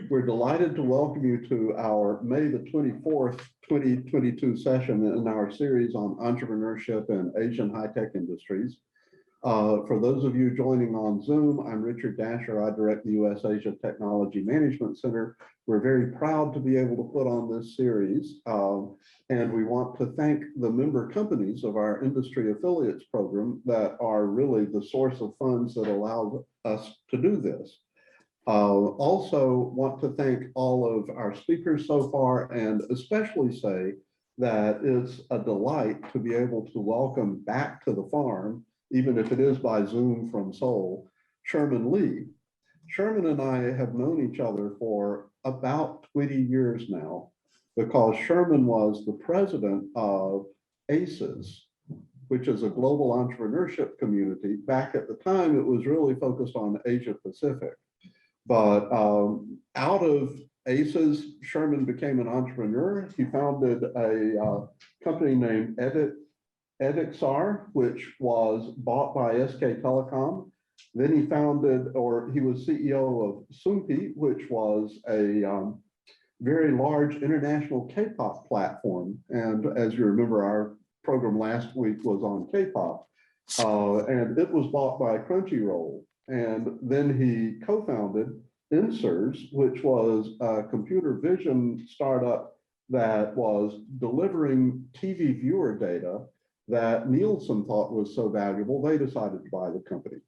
We're delighted to welcome you to our May the 24th, 2022 session in our series on entrepreneurship and Asian high-tech industries. For those of you joining on Zoom, I'm Richard Dasher. I direct the U.S. Asia Technology Management Center. We're very proud to be able to put on this series, and we want to thank the member companies of our industry affiliates program that are really the source of funds that allow us to do this. Also want to thank all of our speakers so far, and especially say that it's a delight to be able to welcome back to the farm, even if it is by Zoom from Seoul, Sherman Li. Sherman and I have known each other for about 20 years now, because Sherman was the president of ACES, which is a global entrepreneurship community. Back at the time, it was really focused on Asia Pacific. But out of ACES, Sherman became an entrepreneur. He founded a company named Evixar, which was bought by SK Telecom. Then he founded, or he was CEO of Soompi, which was a very large international K-pop platform. And as you remember, our program last week was on K-pop. And it was bought by Crunchyroll. And then he co-founded Enswers, which was a computer vision startup that was delivering TV viewer data that Nielsen thought was so valuable, they decided to buy the company.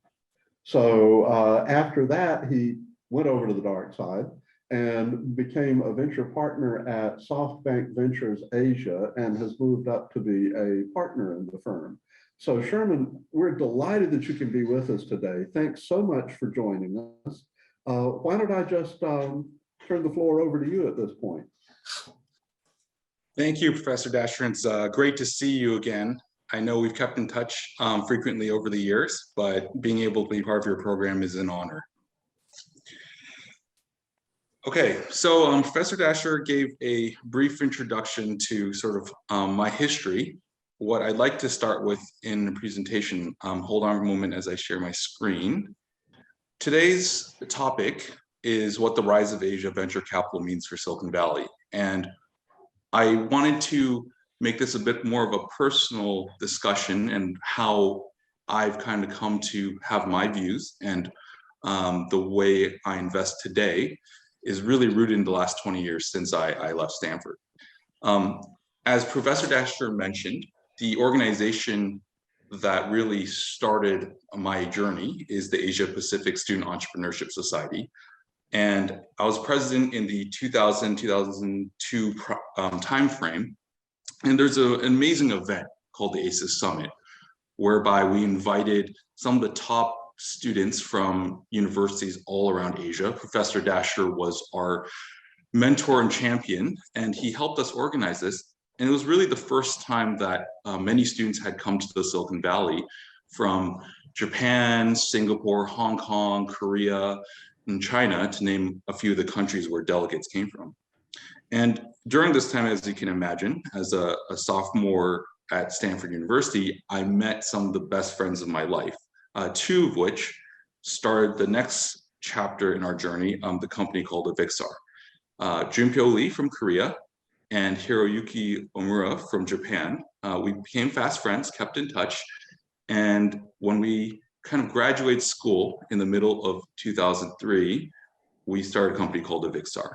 So after that, he went over to the dark side and became a venture partner at SoftBank Ventures Asia and has moved up to be a partner in the firm. So Sherman, we're delighted that you can be with us today. Thanks so much for joining us. Why don't I just turn the floor over to you at this point? Thank you, Professor Dasher. It's great to see you again. I know we've kept in touch frequently over the years, but being able to be part of your program is an honor. Okay, so Professor Dasher gave a brief introduction to sort of my history. What I'd like to start with in the presentation, hold on a moment as I share my screen. Today's topic is what the rise of Asia venture capital means for Silicon Valley. And I wanted to make this a bit more of a personal discussion and how I've kind of come to have my views, and the way I invest today is really rooted in the last 20 years since I left Stanford. As Professor Dasher mentioned, the organization that really started my journey is the Asia Pacific Student Entrepreneurship Society. And I was president in the 2000-2002 timeframe. And there's an amazing event called the ACES Summit, whereby we invited some of the top students from universities all around Asia. Professor Dasher was our mentor and champion, and he helped us organize this. And it was really the first time that many students had come to the Silicon Valley from Japan, Singapore, Hong Kong, Korea, and China, to name a few of the countries where delegates came from. And during this time, as you can imagine, as a sophomore at Stanford University, I met some of the best friends of my life, two of which started the next chapter in our journey, the company called Evixar. Junpyo Lee from Korea and Hiroyuki Omura from Japan. We became fast friends, kept in touch. And when we kind of graduated school in the middle of 2003, we started a company called Evixar.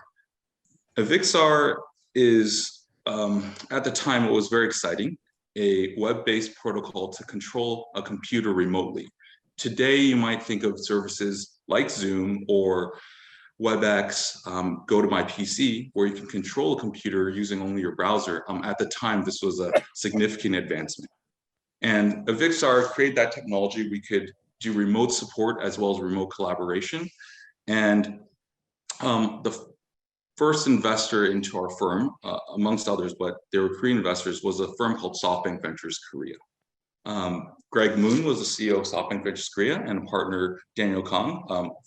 Evixar is, at the time, it was very exciting, a web-based protocol to control a computer remotely. Today, you might think of services like Zoom or WebEx, go to my PC, where you can control a computer using only your browser. At the time, this was a significant advancement. And Evixar created that technology. We could do remote support as well as remote collaboration. And the first investor into our firm, amongst others, but they were Korean investors, was a firm called SoftBank Ventures Korea. Greg Moon was the CEO of SoftBank Ventures Korea, and a partner, Daniel Kang,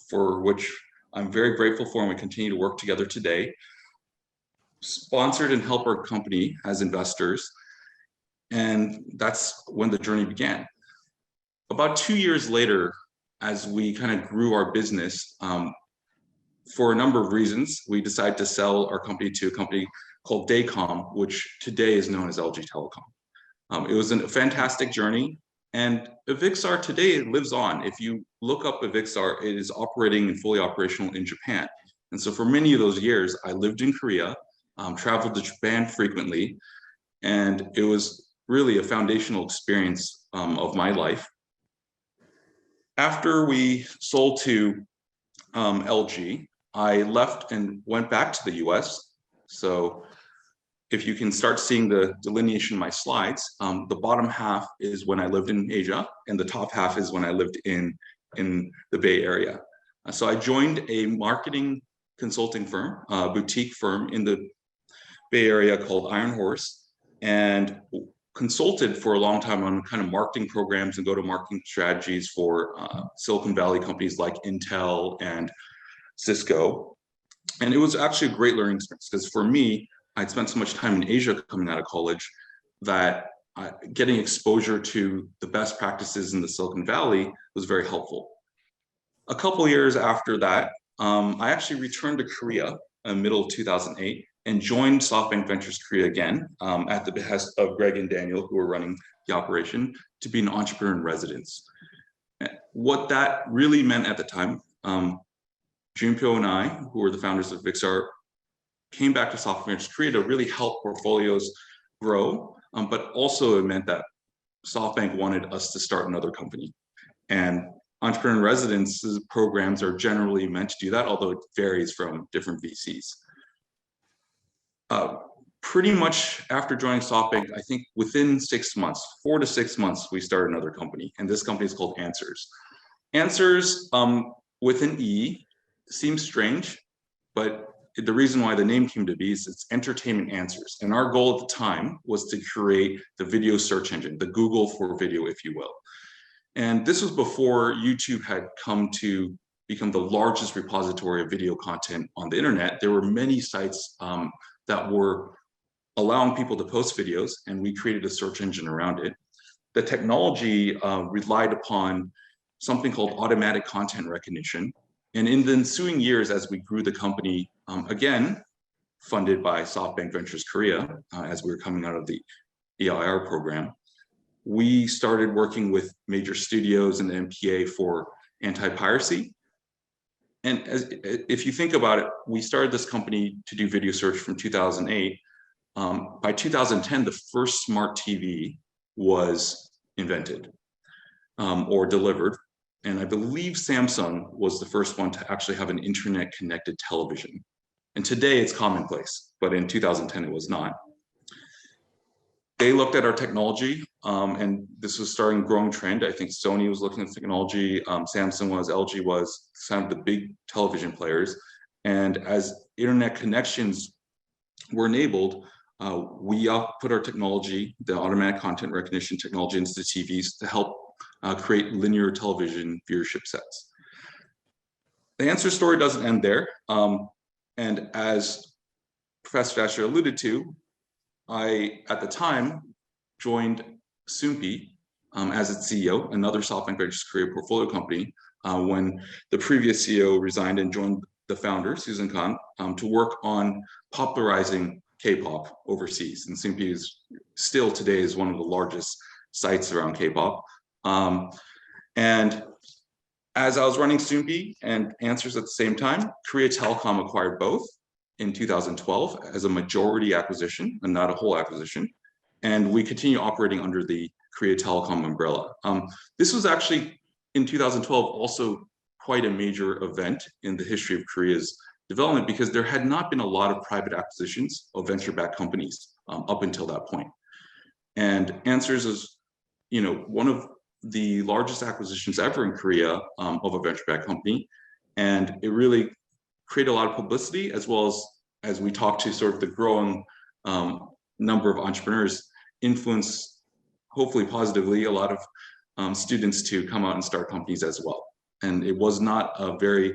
for which I'm very grateful for, and we continue to work together today. Sponsored and helped our company as investors, and that's when the journey began. About 2 years later, as we kind of grew our business, for a number of reasons, we decided to sell our company to a company called Daycom, which today is known as LG Telecom. It was a fantastic journey, and Evixar today lives on. If you look up Evixar, it is operating and fully operational in Japan. And so for many of those years, I lived in Korea, traveled to Japan frequently, and it was really a foundational experience of my life. After we sold to LG, I left and went back to the US. So if you can start seeing the delineation in my slides, the bottom half is when I lived in Asia, and the top half is when I lived in the Bay Area. So I joined a marketing consulting firm, a boutique firm in the Bay Area called Iron Horse, and consulted for a long time on kind of marketing programs and go-to-marketing strategies for Silicon Valley companies like Intel and Cisco. And it was actually a great learning experience, because for me, I'd spent so much time in Asia coming out of college that getting exposure to the best practices in the Silicon Valley was very helpful. A couple of years after that, I actually returned to Korea in the middle of 2008 and joined SoftBank Ventures Korea again at the behest of Greg and Daniel, who were running the operation, to be an entrepreneur in residence. What that really meant at the time, Junpyo and I, who were the founders of Evixar, came back to SoftBank Ventures Korea to really help portfolios grow, but also it meant that SoftBank wanted us to start another company. And entrepreneur in residence programs are generally meant to do that, although it varies from different VCs. Pretty much after joining SoftBank, I think within 6 months, 4 to 6 months, we started another company, and this company is called Enswers. Enswers, with an E, seems strange, but the reason why the name came to be is it's entertainment answers. And our goal at the time was to create the video search engine, the Google for video, if you will. And this was before YouTube had come to become the largest repository of video content on the internet. There were many sites that were allowing people to post videos, and we created a search engine around it. The technology relied upon something called automatic content recognition. And in the ensuing years, as we grew the company, again, funded by SoftBank Ventures Korea, as we were coming out of the EIR program, we started working with major studios and the MPA for anti-piracy. And if you think about it, we started this company to do video search from 2008. By 2010, the first smart TV was invented or delivered. And I believe Samsung was the first one to actually have an internet connected television. And today it's commonplace, but in 2010 it was not. They looked at our technology, and this was starting a growing trend. I think Sony was looking at the technology, Samsung was, LG was, some of the big television players. And as internet connections were enabled, we put our technology, the automatic content recognition technology, into the TVs to help create linear television viewership sets. The answer story doesn't end there. And as Professor Dasher alluded to, I, at the time, joined Soompi as its CEO, another SoftBank Ventures Korea portfolio company, when the previous CEO resigned and joined the founder, Susan Khan, to work on popularizing K-pop overseas. And Soompi is still today is one of the largest sites around K-pop. And as I was running Soompi and Enswers at the same time, Korea Telecom acquired both in 2012 as a majority acquisition and not a whole acquisition. And we continue operating under the Korea Telecom umbrella. This was actually in 2012 also quite a major event in the history of Korea's development, because there had not been a lot of private acquisitions of venture-backed companies up until that point. And Enswers is, one of the largest acquisitions ever in Korea of a venture-backed company. And it really created a lot of publicity, as well as we talked to sort of the growing number of entrepreneurs, influence, hopefully positively, a lot of students to come out and start companies as well. And it was not a very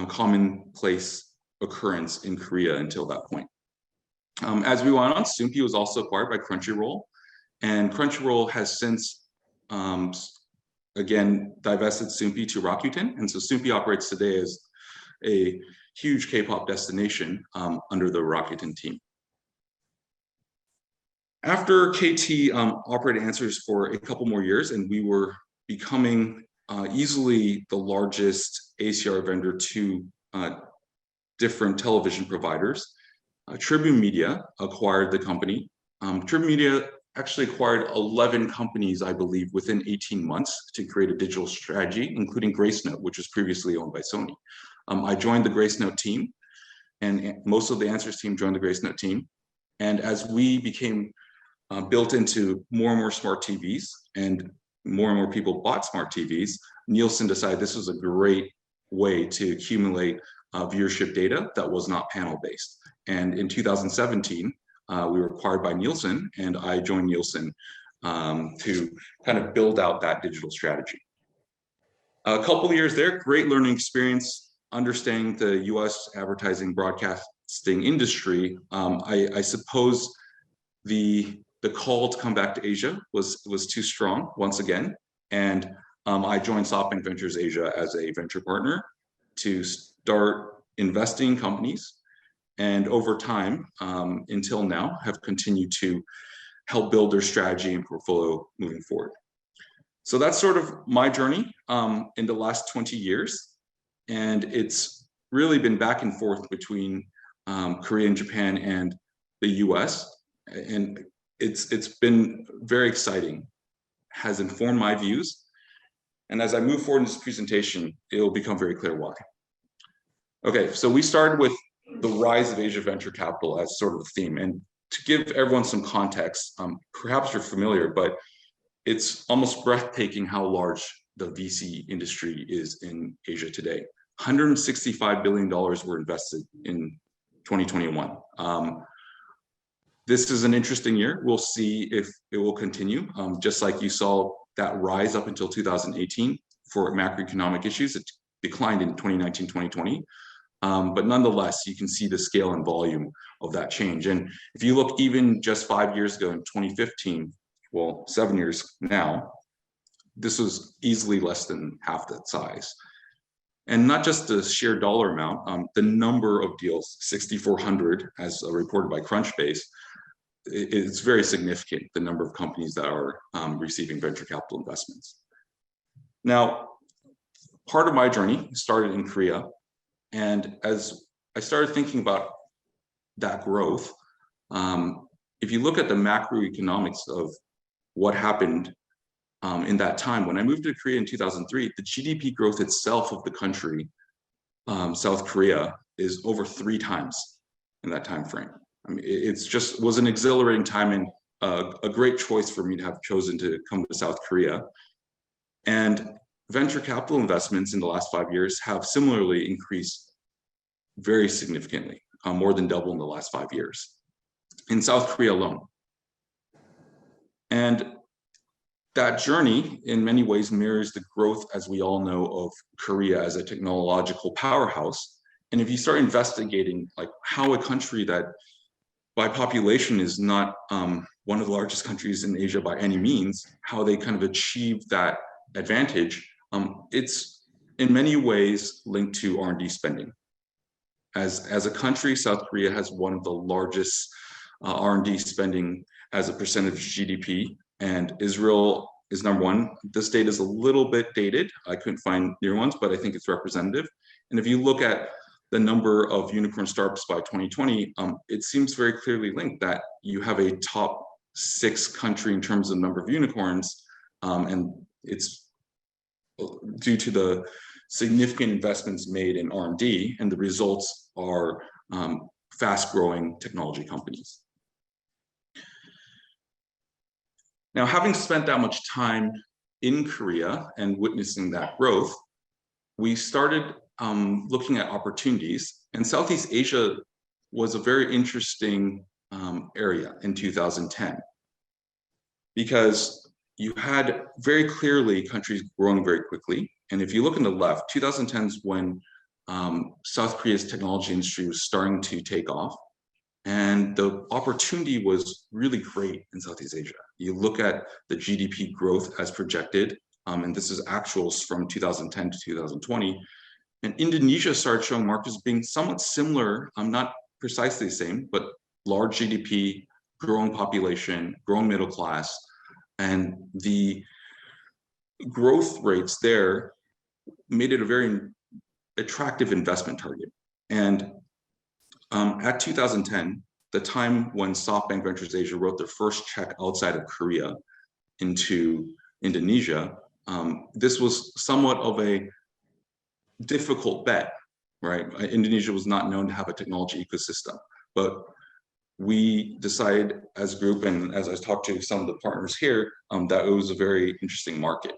commonplace occurrence in Korea until that point. As we went on, Soompi was also acquired by Crunchyroll, and Crunchyroll has since again divested Soompi to Rakuten, and so Soompi operates today as a huge K-pop destination under the Rakuten team. After KT operated Enswers for a couple more years, and we were becoming easily the largest ACR vendor to different television providers, Tribune Media acquired the company. Tribune Media actually acquired 11 companies, I believe, within 18 months to create a digital strategy, including Gracenote, which was previously owned by Sony. I joined the Gracenote team, and most of the Enswers team joined the Gracenote team. And as we became built into more and more smart TVs, and more people bought smart TVs, Nielsen decided this was a great way to accumulate viewership data that was not panel-based. And in 2017, we were acquired by Nielsen, and I joined Nielsen to kind of build out that digital strategy. A couple of years there, great learning experience, understanding the US advertising broadcasting industry. I suppose the call to come back to Asia was too strong once again. And I joined SoftBank Ventures Asia as a venture partner to start investing in companies. And over time, until now, have continued to help build their strategy and portfolio moving forward. So that's sort of my journey in the last 20 years. And it's really been back and forth between Korea and Japan and the US. And it's been very exciting, has informed my views. And as I move forward in this presentation, it'll become very clear why. Okay, so we started with the rise of Asia venture capital as sort of the theme. And to give everyone some context, perhaps you're familiar, but it's almost breathtaking how large the VC industry is in Asia today. $165 billion were invested in 2021. This is an interesting year. We'll see if it will continue. Just like you saw that rise up until 2018 for macroeconomic issues, it declined in 2019, 2020. But nonetheless, you can see the scale and volume of that change. And if you look even just 5 years ago in 2015, well, 7 years now, this was easily less than half that size. And not just the sheer dollar amount, the number of deals, 6,400 as reported by Crunchbase, it's very significant, the number of companies that are receiving venture capital investments. Now, part of my journey started in Korea. And as I started thinking about that growth, if you look at the macroeconomics of what happened in that time, when I moved to Korea in 2003, the GDP growth itself of the country, South Korea, is over 3 times in that time frame. I mean, it's just was an exhilarating time and a great choice for me to have chosen to come to South Korea. And venture capital investments in the last 5 years have similarly increased very significantly, more than double in the last 5 years in South Korea alone. And that journey in many ways mirrors the growth, as we all know, of Korea as a technological powerhouse. And if you start investigating like how a country that by population is not one of the largest countries in Asia by any means, how they kind of achieve that advantage, it's in many ways linked to R&D spending. As a country, South Korea has one of the largest R&D spending as a percentage of GDP, and Israel is number 1. This data is a little bit dated. I couldn't find near ones, but I think it's representative. And if you look at the number of unicorn startups by 2020, it seems very clearly linked that you have a top 6 country in terms of number of unicorns, and it's due to the significant investments made in R&D, and the results are fast-growing technology companies. Now, having spent that much time in Korea and witnessing that growth, we started looking at opportunities, and Southeast Asia was a very interesting area in 2010, because you had very clearly countries growing very quickly. And if you look on the left, 2010 is when South Korea's technology industry was starting to take off. And the opportunity was really great in Southeast Asia. You look at the GDP growth as projected, and this is actuals from 2010 to 2020, And Indonesia started showing markets being somewhat similar, not precisely the same, but large GDP, growing population, growing middle class, and the growth rates there made it a very attractive investment target. And at 2010, the time when SoftBank Ventures Asia wrote their first check outside of Korea into Indonesia, this was somewhat of a difficult bet, right? Indonesia was not known to have a technology ecosystem, but we decided as a group, and as I talked to some of the partners here, that it was a very interesting market.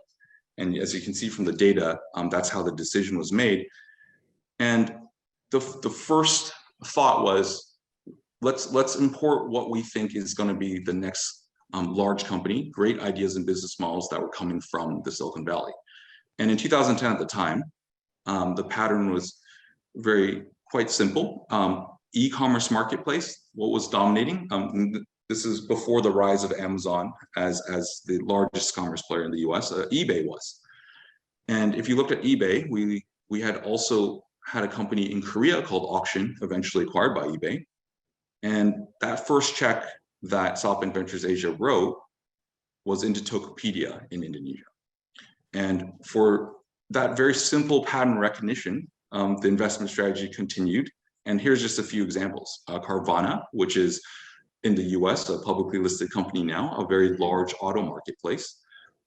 And as you can see from the data, that's how the decision was made. And the first thought was, let's import what we think is going to be the next large company, great ideas and business models that were coming from the Silicon Valley. And in 2010 at the time, the pattern was quite simple. E-commerce marketplace, what was dominating? This is before the rise of Amazon as the largest commerce player in the US, eBay was. And if you looked at eBay, we had also had a company in Korea called Auction, eventually acquired by eBay. And that first check that SoftBank Ventures Asia wrote was into Tokopedia in Indonesia. And for that very simple pattern recognition, the investment strategy continued. And here's just a few examples. Carvana, which is in the US, a publicly listed company now, a very large auto marketplace.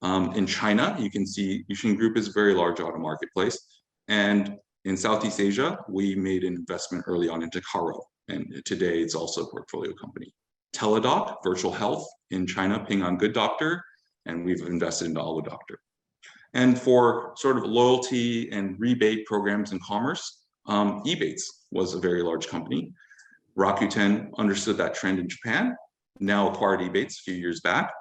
In China, you can see Yixin Group is a very large auto marketplace. And in Southeast Asia, we made an investment early on into Karo. And today it's also a portfolio company. Teladoc, virtual health in China, Ping An Good Doctor, and we've invested into Alo Doctor. And for sort of loyalty and rebate programs in commerce, Ebates was a very large company. Rakuten understood that trend in Japan, now acquired Ebates a few years back.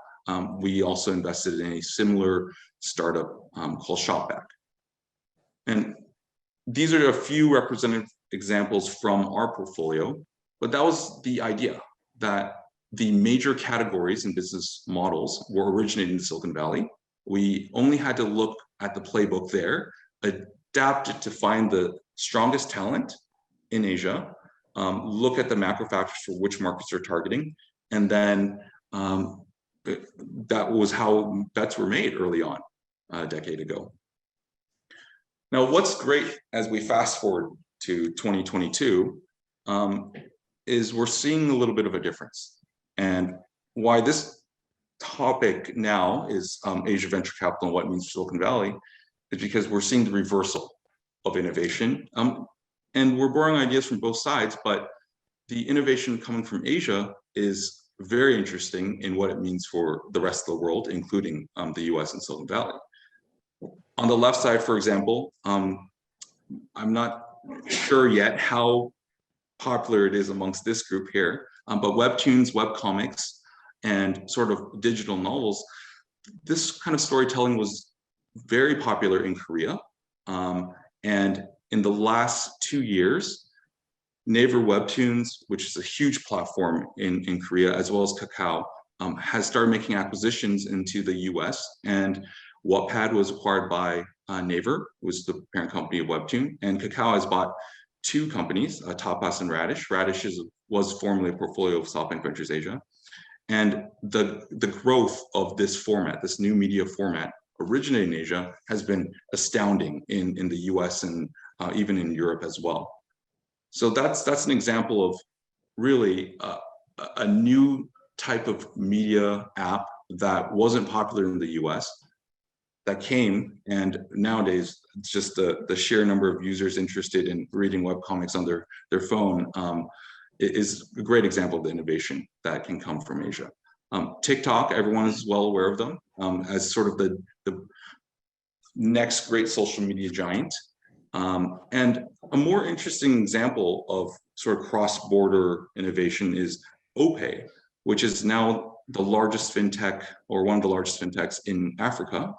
We also invested in a similar startup called Shopback. And these are a few representative examples from our portfolio, but that was the idea, that the major categories and business models were originating in Silicon Valley. We only had to look at the playbook there, adapt it to find the strongest talent in Asia, look at the macro factors for which markets are targeting, and then that was how bets were made early on, a decade ago. Now, what's great as we fast forward to 2022 is we're seeing a little bit of a difference. And why this topic now is Asia venture capital and what it means for Silicon Valley is because we're seeing the reversal of innovation. And we're borrowing ideas from both sides, but the innovation coming from Asia is very interesting in what it means for the rest of the world, including the US and Silicon Valley. On the left side, for example, I'm not sure yet how popular it is amongst this group here, but webtoons, webcomics, and sort of digital novels, this kind of storytelling was very popular in Korea. And in the last 2 years, Naver Webtoons, which is a huge platform in Korea, as well as Kakao, has started making acquisitions into the US. And Wattpad was acquired by Naver, was the parent company of Webtoon. And Kakao has bought 2 companies, Tapas and Radish. Radish was formerly a portfolio of SoftBank Ventures Asia. And the growth of this format, this new media format, originating in Asia, has been astounding in the US and even in Europe as well. So that's an example of really a new type of media app that wasn't popular in the US that came, and nowadays it's just the sheer number of users interested in reading webcomics on their phone is a great example of the innovation that can come from Asia. TikTok, everyone is well aware of them as sort of the next great social media giant. And a more interesting example of sort of cross-border innovation is OPay, which is now the largest fintech, or one of the largest fintechs in Africa,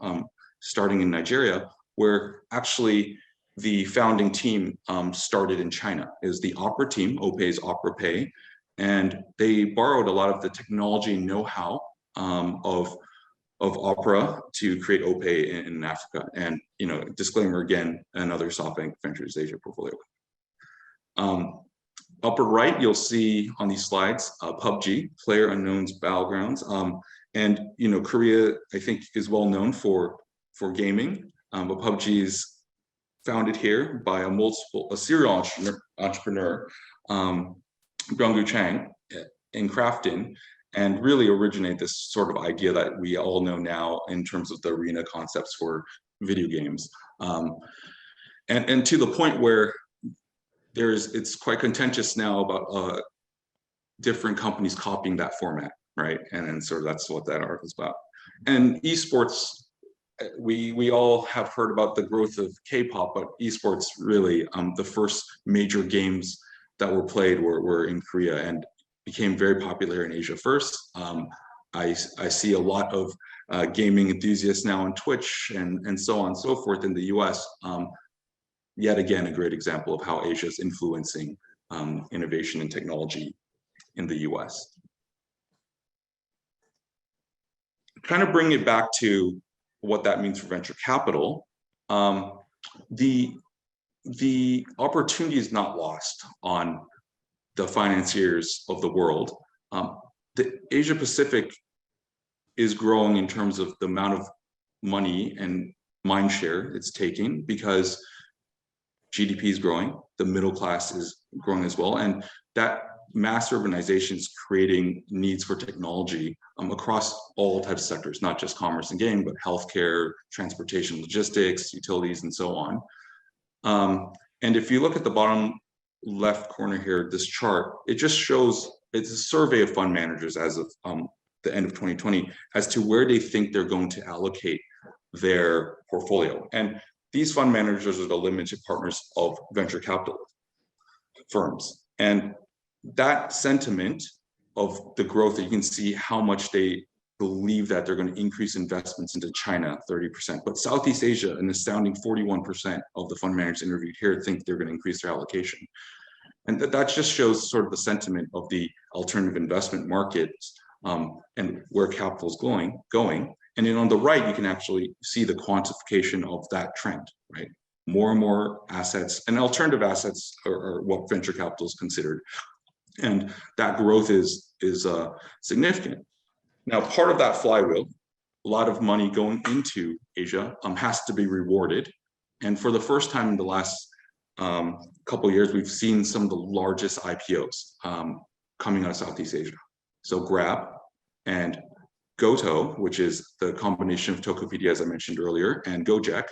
starting in Nigeria, where actually the founding team started in China. It was the Opera team, OPay's Opera Pay, and they borrowed a lot of the technology know-how of of Opera to create OPay in Africa. And, disclaimer again, another SoftBank Ventures Asia portfolio. Upper right, you'll see on these slides, PUBG, Player Unknown's Battlegrounds. And, Korea, I think, is well known for gaming, but PUBG is founded here by a serial entrepreneur, Byung-gu Chang in Crafton, and really originate this sort of idea that we all know now in terms of the arena concepts for video games. And to the point where it's quite contentious now about different companies copying that format, right? And sort of that's what that article is about. And esports, we all have heard about the growth of K-pop, but esports really, the first major games that were played were in Korea and became very popular in Asia first. I see a lot of gaming enthusiasts now on Twitch and so on and so forth in the US. Yet again, a great example of how Asia is influencing innovation and technology in the US. Kind of bring it back to what that means for venture capital. The opportunity is not lost on the financiers of the world. The Asia Pacific is growing in terms of the amount of money and mind share it's taking because GDP is growing, the middle class is growing as well, and that mass urbanization is creating needs for technology across all types of sectors, not just commerce and gaming, but healthcare, transportation, logistics, utilities, and so on. And if you look at the bottom left corner here, this chart, it just shows, it's a survey of fund managers as of the end of 2020 as to where they think they're going to allocate their portfolio. And these fund managers are the limited partners of venture capital firms. And that sentiment of the growth, that you can see how much they believe that they're going to increase investments into China, 30%, but Southeast Asia, an astounding 41% of the fund managers interviewed here think they're going to increase their allocation. And that just shows sort of the sentiment of the alternative investment markets and where capital is going. And then on the right, you can actually see the quantification of that trend, right? More and more assets, and alternative assets are what venture capital is considered. And that growth is significant. Now, part of that flywheel, a lot of money going into Asia has to be rewarded. And for the first time in the last couple of years, we've seen some of the largest IPOs coming out of Southeast Asia. So Grab and Goto, which is the combination of Tokopedia, as I mentioned earlier, and Gojek.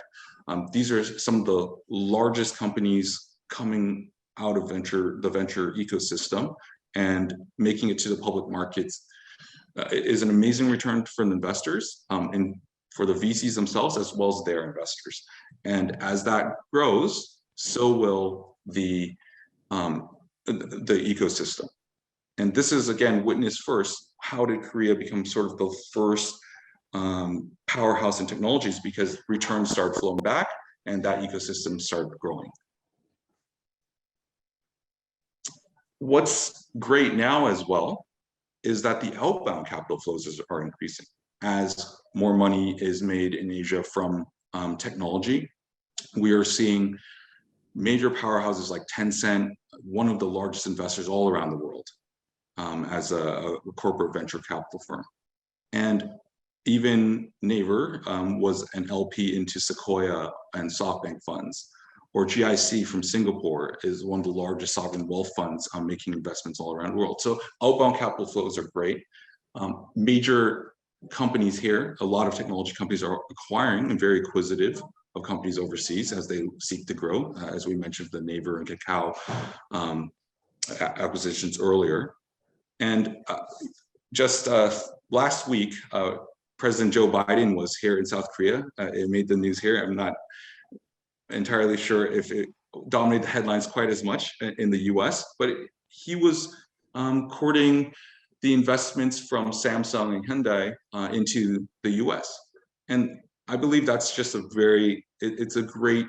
These are some of the largest companies coming out of the venture ecosystem, and making it to the public markets is an amazing return for the investors and for the VCs themselves, as well as their investors. And as that grows, so will the ecosystem. And this is, again, witness first. How did Korea become sort of the first powerhouse in technologies? Because returns started flowing back and that ecosystem started growing. What's great now as well is that the outbound capital flows are increasing as more money is made in Asia from technology. We are seeing major powerhouses like Tencent, one of the largest investors all around the world, as a corporate venture capital firm. And even Naver was an LP into Sequoia and SoftBank funds, or GIC from Singapore is one of the largest sovereign wealth funds making investments all around the world. So outbound capital flows are great. Major companies here, a lot of technology companies are acquiring and very acquisitive of companies overseas as they seek to grow, as we mentioned the Naver and Kakao acquisitions earlier. And just last week, President Joe Biden was here in South Korea. It made the news here. I'm not entirely sure if it dominated the headlines quite as much in the US, but he was courting the investments from Samsung and Hyundai into the US. And I believe that's just it's a great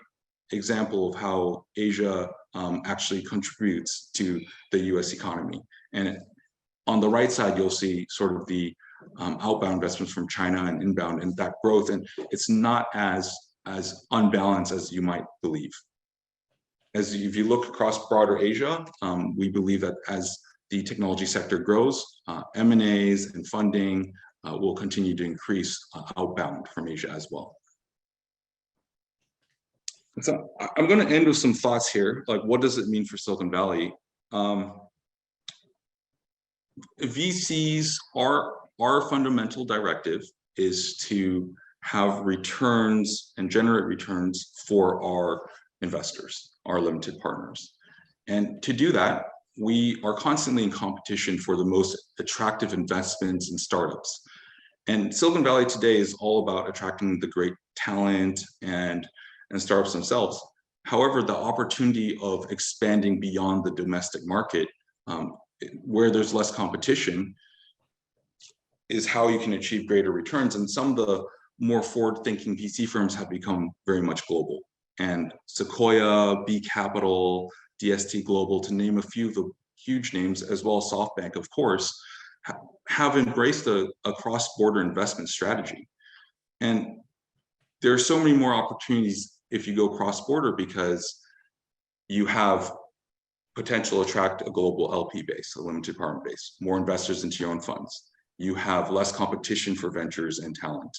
example of how Asia actually contributes to the US economy. And on the right side, you'll see sort of the outbound investments from China and inbound and that growth. And it's not as unbalanced as you might believe. If you look across broader Asia, we believe that as the technology sector grows, M&As and funding will continue to increase outbound from Asia as well. So I'm going to end with some thoughts here. Like, what does it mean for Silicon Valley? VCs, our fundamental directive is to have returns and generate returns for our investors, our limited partners. And to do that, we are constantly in competition for the most attractive investments in startups. And Silicon Valley today is all about attracting the great talent and startups themselves. However, the opportunity of expanding beyond the domestic market, where there's less competition, is how you can achieve greater returns. And some of the more forward-thinking VC firms have become very much global. And Sequoia, B Capital, DST Global, to name a few of the huge names, as well as SoftBank, of course, have embraced a cross-border investment strategy. And there are so many more opportunities if you go cross-border, because you have potential to attract a global LP base, a limited partner base, more investors into your own funds. You have less competition for ventures and talent.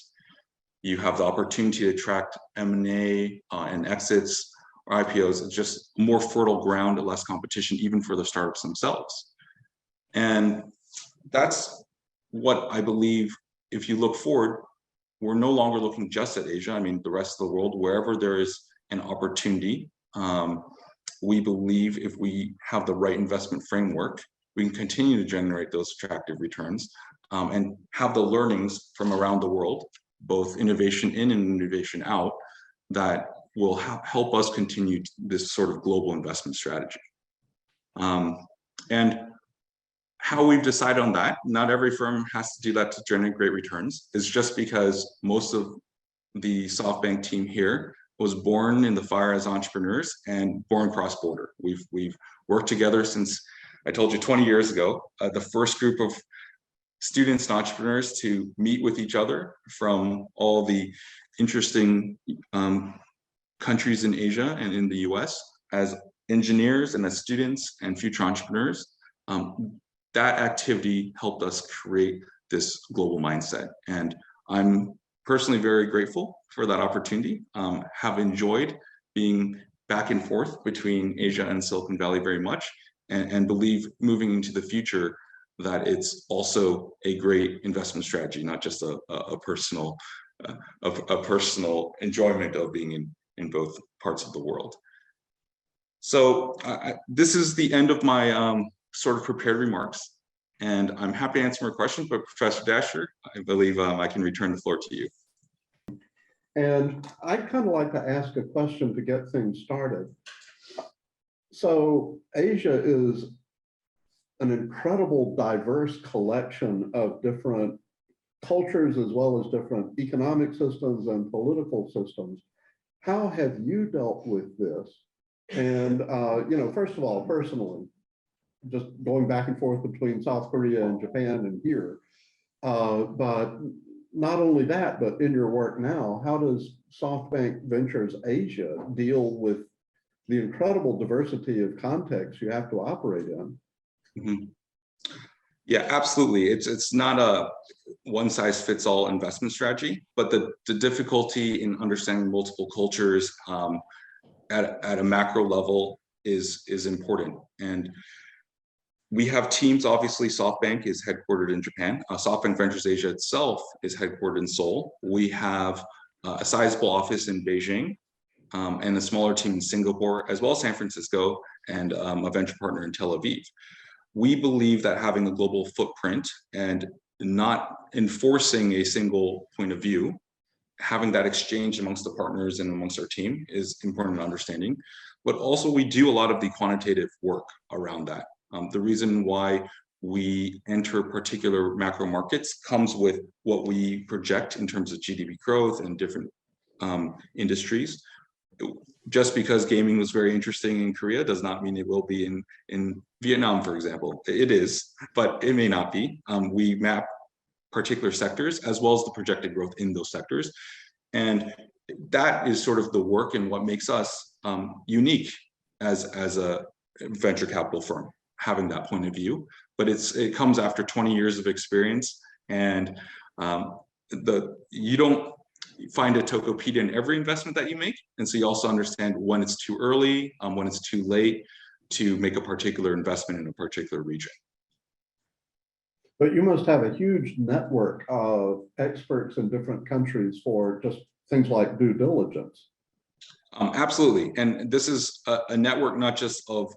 You have the opportunity to attract M&A and exits or IPOs, just more fertile ground, less competition, even for the startups themselves. And that's what I believe, if you look forward, we're no longer looking just at Asia. I mean, the rest of the world, wherever there is an opportunity, we believe if we have the right investment framework, we can continue to generate those attractive returns and have the learnings from around the world, both innovation in and innovation out, that will help us continue this sort of global investment strategy. And how we've decided on that, not every firm has to do that to generate great returns. It's just because most of the SoftBank team here was born in the fire as entrepreneurs and born cross-border. We've worked together since, I told you, 20 years ago, the first group of students and entrepreneurs to meet with each other from all the interesting countries in Asia and in the US as engineers and as students and future entrepreneurs. That activity helped us create this global mindset. And I'm personally very grateful for that opportunity. Have enjoyed being back and forth between Asia and Silicon Valley very much, and believe moving into the future that it's also a great investment strategy, not just a personal enjoyment of being in both parts of the world. So this is the end of my sort of prepared remarks, and I'm happy to answer more questions, but Professor Dasher, I believe I can return the floor to you. And I'd kind of like to ask a question to get things started. So Asia is an incredible diverse collection of different cultures, as well as different economic systems and political systems. How have you dealt with this? And, you know, first of all, personally, just going back and forth between South Korea and Japan and here, but not only that, but in your work now, how does SoftBank Ventures Asia deal with the incredible diversity of contexts you have to operate in? Mm-hmm. Yeah, absolutely. It's not a one-size-fits-all investment strategy, but the difficulty in understanding multiple cultures at a macro level is important. And we have teams. Obviously, SoftBank is headquartered in Japan. SoftBank Ventures Asia itself is headquartered in Seoul. We have a sizable office in Beijing and a smaller team in Singapore, as well as San Francisco, and a venture partner in Tel Aviv. We believe that having a global footprint and not enforcing a single point of view, having that exchange amongst the partners and amongst our team is important in understanding. But also we do a lot of the quantitative work around that. The reason why we enter particular macro markets comes with what we project in terms of GDP growth and different industries. Just because gaming was very interesting in Korea does not mean it will be in Vietnam, for example. It is, but it may not be. We map particular sectors, as well as the projected growth in those sectors. And that is sort of the work and what makes us unique as a venture capital firm, having that point of view. But it comes after 20 years of experience, and you don't find a tokopedia in every investment that you make, and so you also understand when it's too early, when it's too late to make a particular investment in a particular region. But you must have a huge network of experts in different countries for just things like due diligence. Absolutely, and this is a network not just of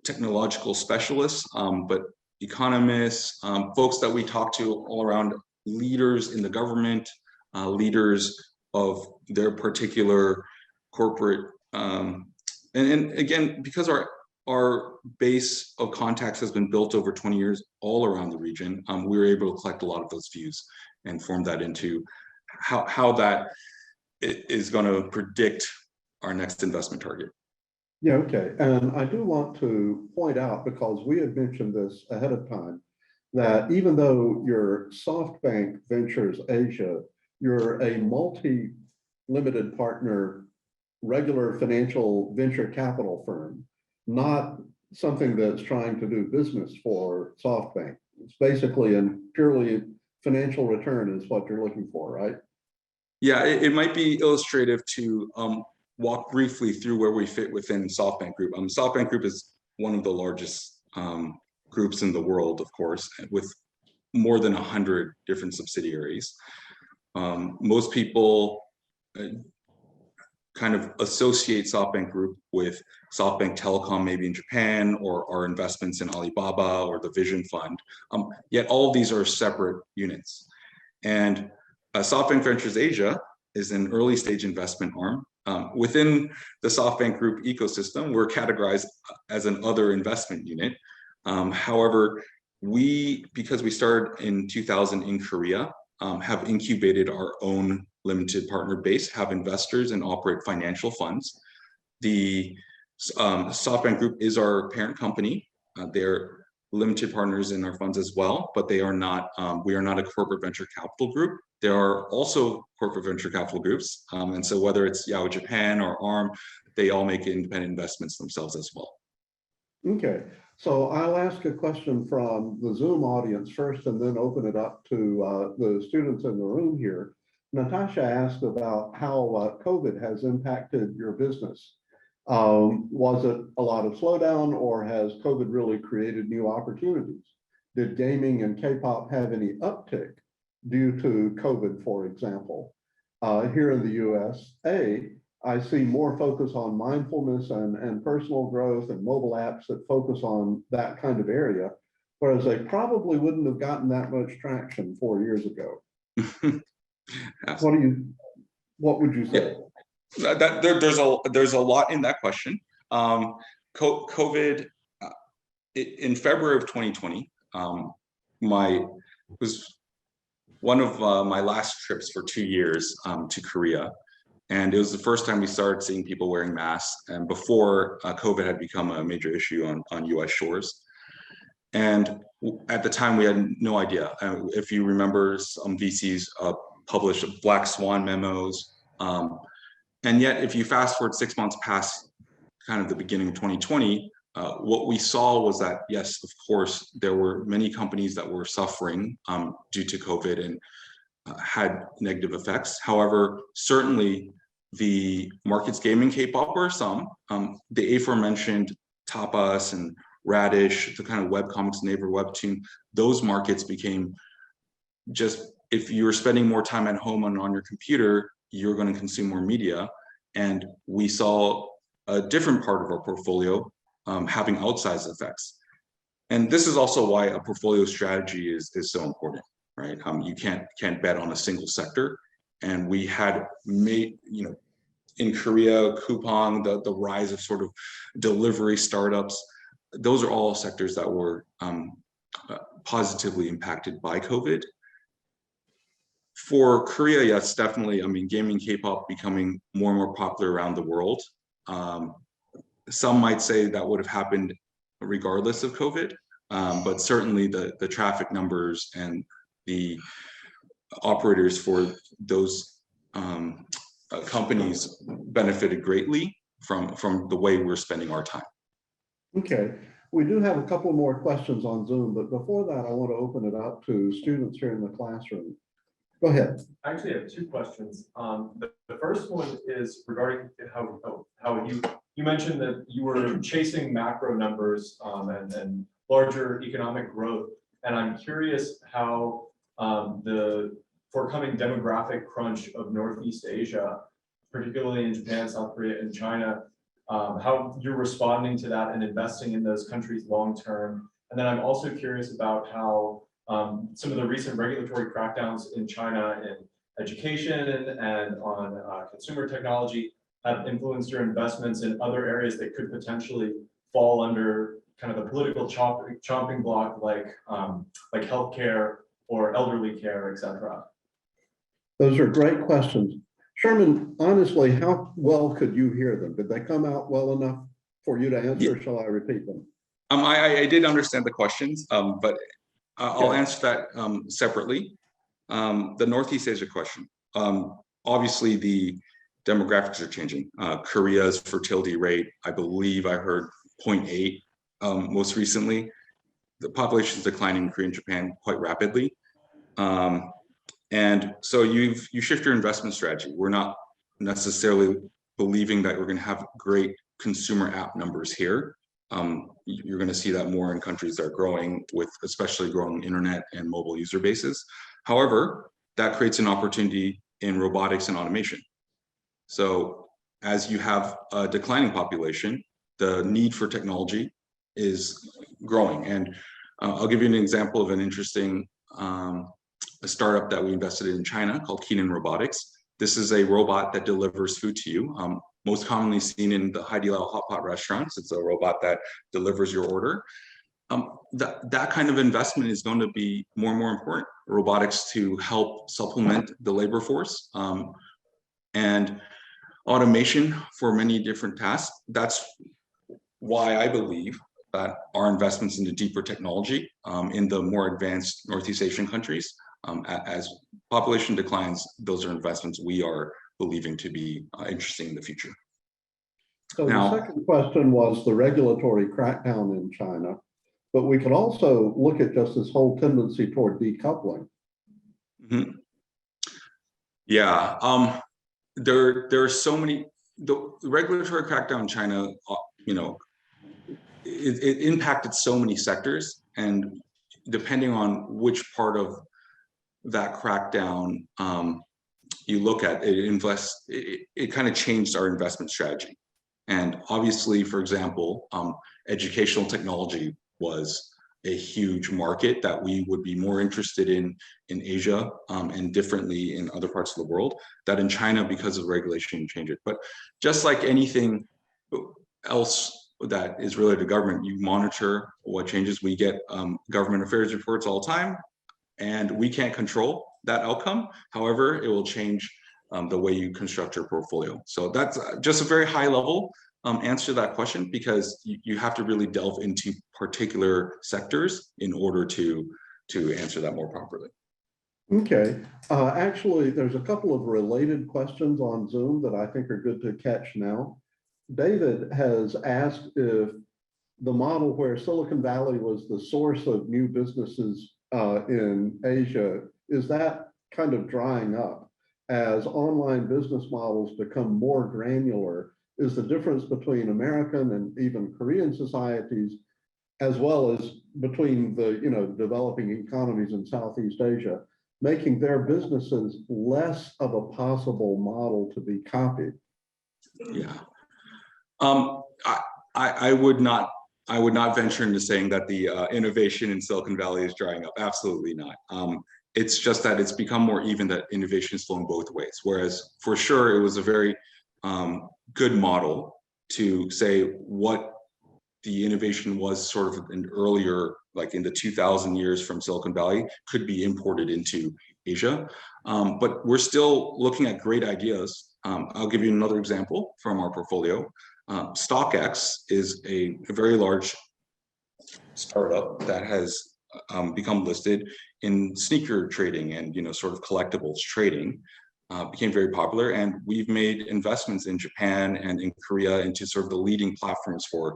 technological specialists, but economists, folks that we talk to all around, leaders in the government, leaders of their particular corporate, and again, because our base of contacts has been built over 20 years all around the region, we were able to collect a lot of those views and form that into how that is going to predict our next investment target. Yeah, okay. And I do want to point out, because we had mentioned this ahead of time, that even though you're SoftBank Ventures Asia, you're a multi-limited partner, regular financial venture capital firm, not something that's trying to do business for SoftBank. It's basically a purely financial return is what you're looking for, right? Yeah, it might be illustrative to walk briefly through where we fit within SoftBank Group. SoftBank Group is one of the largest groups in the world, of course, with more than 100 different subsidiaries. Most people kind of associate SoftBank Group with SoftBank Telecom, maybe in Japan, or our investments in Alibaba or the Vision Fund. Yet all of these are separate units. And SoftBank Ventures Asia is an early stage investment arm. Within the SoftBank Group ecosystem, we're categorized as an other investment unit. However, because we started in 2000 in Korea, have incubated our own limited partner base, have investors, and operate financial funds. The SoftBank Group is our parent company. They're limited partners in our funds as well, but they are not. We are not a corporate venture capital group. There are also corporate venture capital groups, and so whether it's Yahoo Japan or ARM, they all make independent investments themselves as well. Okay, so I'll ask a question from the Zoom audience first, and then open it up to the students in the room here. Natasha asked about how COVID has impacted your business. Was it a lot of slowdown, or has COVID really created new opportunities? Did gaming and K-pop have any uptick due to COVID, for example? Here in the US, I see more focus on mindfulness and personal growth and mobile apps that focus on that kind of area, whereas they probably wouldn't have gotten that much traction 4 years ago. What would you say? Yeah. There's a lot in that question. COVID in February of 2020 was one of my last trips for 2 years to Korea. And it was the first time we started seeing people wearing masks, and before COVID had become a major issue on US shores. And at the time, we had no idea. If you remember, some VCs published black swan memos. And yet, if you fast forward 6 months past kind of the beginning of 2020, what we saw was that, yes, of course, there were many companies that were suffering due to COVID and had negative effects. However, certainly the markets gaming K-pop were some. The aforementioned Tapas and Radish, the kind of webcomics, Naver Webtoon, those markets became just, if you were spending more time at home and on your computer, you're going to consume more media. And we saw a different part of our portfolio having outsized effects. And this is also why a portfolio strategy is so important, right? You can't bet on a single sector. And we had made, in Korea, Coupang, the rise of sort of delivery startups, those are all sectors that were positively impacted by COVID. For Korea, yes, definitely. I mean, gaming K-pop becoming more and more popular around the world. Some might say that would have happened regardless of COVID, but certainly the traffic numbers and the operators for those companies benefited greatly from the way we're spending our time. Okay, we do have a couple more questions on Zoom, but before that, I want to open it up to students here in the classroom. Go ahead. I actually have two questions. The first one is regarding how you mentioned that you were chasing macro numbers and larger economic growth, and I'm curious how the forthcoming demographic crunch of Northeast Asia, particularly in Japan, South Korea, and China, how you're responding to that and investing in those countries long term. And then I'm also curious about how some of the recent regulatory crackdowns in China in education and on consumer technology have influenced your investments in other areas that could potentially fall under kind of the political chopping block, like healthcare or elderly care, et cetera. Those are great questions. Sherman, honestly, how well could you hear them? Did they come out well enough for you to answer, or shall I repeat them? I did understand the questions, but I'll answer that separately. The Northeast Asia question. Obviously, the demographics are changing. Korea's fertility rate, I believe I heard 0.8 most recently. The population is declining in Korea and Japan quite rapidly. And so you shift your investment strategy. We're not necessarily believing that we're going to have great consumer app numbers here. You're going to see that more in countries that are growing, with especially growing internet and mobile user bases. However, that creates an opportunity in robotics and automation. So as you have a declining population, the need for technology is growing. And I'll give you an example of an interesting a startup that we invested in China called Kenyan Robotics. This is a robot that delivers food to you. Most commonly seen in the Haidilao hot pot restaurants. It's a robot that delivers your order. That kind of investment is going to be more and more important. Robotics to help supplement the labor force and automation for many different tasks. That's why I believe that our investments into deeper technology in the more advanced Northeast Asian countries, as population declines, those are investments we are believing to be interesting in the future. So the second question was the regulatory crackdown in China, but we can also look at just this whole tendency toward decoupling. Mm-hmm. Yeah, there are so many. The regulatory crackdown in China, it impacted so many sectors, and depending on which part of that crackdown you look at, it kind of changed our investment strategy. And obviously, for example, educational technology was a huge market that we would be more interested in Asia and differently in other parts of the world, that in China, because of regulation, change it. But just like anything else that is related to government, you monitor what changes. We get government affairs reports all the time, and we can't control that outcome. However, it will change the way you construct your portfolio. So that's just a very high level answer to that question, because you have to really delve into particular sectors in order to answer that more properly. Okay, actually, there's a couple of related questions on Zoom that I think are good to catch now. David has asked if the model where Silicon Valley was the source of new businesses in Asia, is that kind of drying up as online business models become more granular? Is the difference between American and even Korean societies, as well as between the developing economies in Southeast Asia, making their businesses less of a possible model to be copied? Yeah, I would not venture into saying that the innovation in Silicon Valley is drying up. Absolutely not. It's just that it's become more even, that innovation is flowing both ways. Whereas for sure, it was a very good model to say what the innovation was sort of an earlier, like in the 2000 years from Silicon Valley, could be imported into Asia. But we're still looking at great ideas. I'll give you another example from our portfolio. StockX is a very large startup that has become listed in sneaker trading and, sort of collectibles trading. Became very popular, and we've made investments in Japan and in Korea into sort of the leading platforms for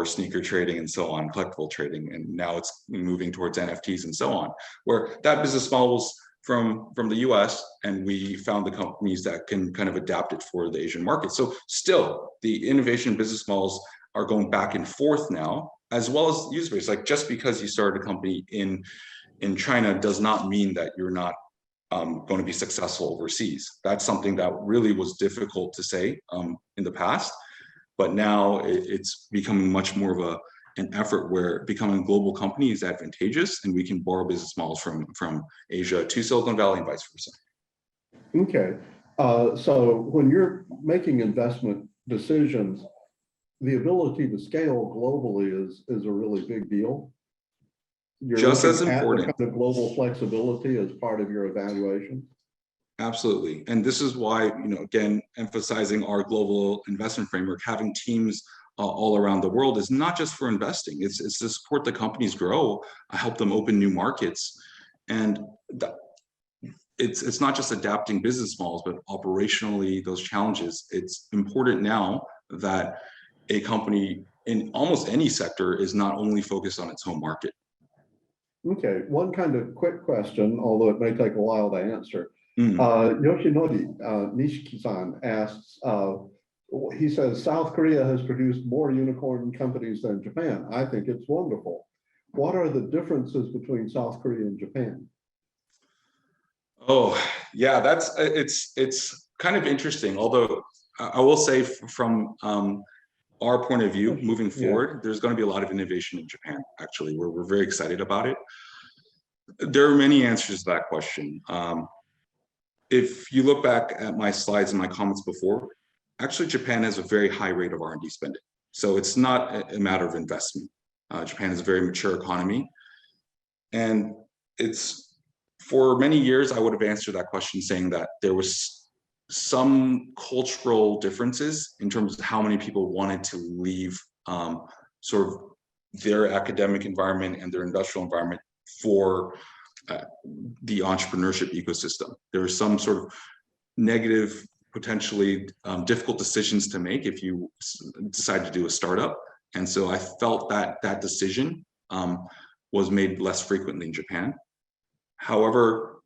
sneaker trading and so on, collectible trading, and now it's moving towards NFTs and so on, where that business model was from the US, and we found the companies that can kind of adapt it for the Asian market. So still, the innovation business models are going back and forth now, as well as user base. Like, just because you started a company in China does not mean that you're not going to be successful overseas. That's something that really was difficult to say in the past, but now it's becoming much more of an effort where becoming a global company is advantageous, and we can borrow business models from Asia to Silicon Valley and vice versa. Okay, so when you're making investment decisions, the ability to scale globally is a really big deal. You're just as looking at important. the kind of global flexibility as part of your evaluation. Absolutely. And this is why, again, emphasizing our global investment framework, having teams all around the world is not just for investing. It's to support the companies grow, help them open new markets. And it's not just adapting business models, but operationally those challenges. It's important now that a company in almost any sector is not only focused on its home market. Okay, one kind of quick question, although it may take a while to answer. Yoshinori Nishiki-san asks, he says, South Korea has produced more unicorn companies than Japan. I think it's wonderful. What are the differences between South Korea and Japan? Oh, yeah, it's kind of interesting. Although I will say from our point of view, moving forward, there's going to be a lot of innovation in Japan, actually. We're very excited about it. There are many answers to that question. If you look back at my slides and my comments before, actually Japan has a very high rate of R&D spending. So it's not a matter of investment. Japan is a very mature economy. And for many years, I would have answered that question saying that there was some cultural differences in terms of how many people wanted to leave sort of their academic environment and their industrial environment for the entrepreneurship ecosystem. There were some sort of negative, potentially difficult decisions to make if you decide to do a startup. And so I felt that that decision was made less frequently in Japan. However,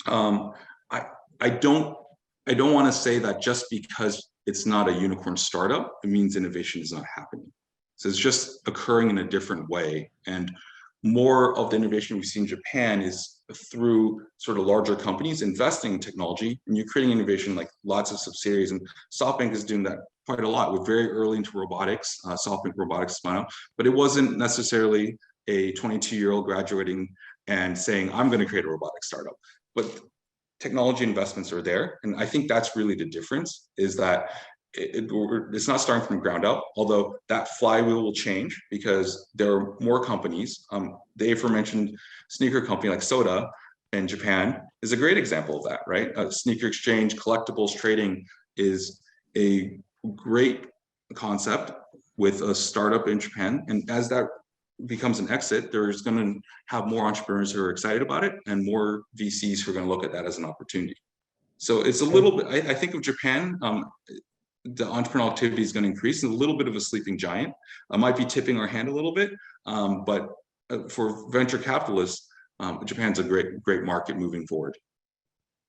I don't want to say that just because it's not a unicorn startup, it means innovation is not happening. So it's just occurring in a different way. And more of the innovation we see in Japan is through sort of larger companies investing in technology, and you're creating innovation like lots of subsidiaries. And SoftBank is doing that quite a lot. We're very early into robotics. SoftBank Robotics spun out, but it wasn't necessarily a 22-year-old graduating and saying, I'm going to create a robotics startup. But technology investments are there. And I think that's really the difference, is that it's not starting from the ground up, although that flywheel will change because there are more companies. The aforementioned sneaker company like Soda in Japan is a great example of that, right? Sneaker exchange, collectibles trading is a great concept with a startup in Japan. And as that becomes an exit, there's going to have more entrepreneurs who are excited about it and more VCs who are going to look at that as an opportunity. So it's a little bit, I think of Japan, the entrepreneurial activity is going to increase, and a little bit of a sleeping giant. I might be tipping our hand a little bit, but for venture capitalists, Japan's a great market moving forward.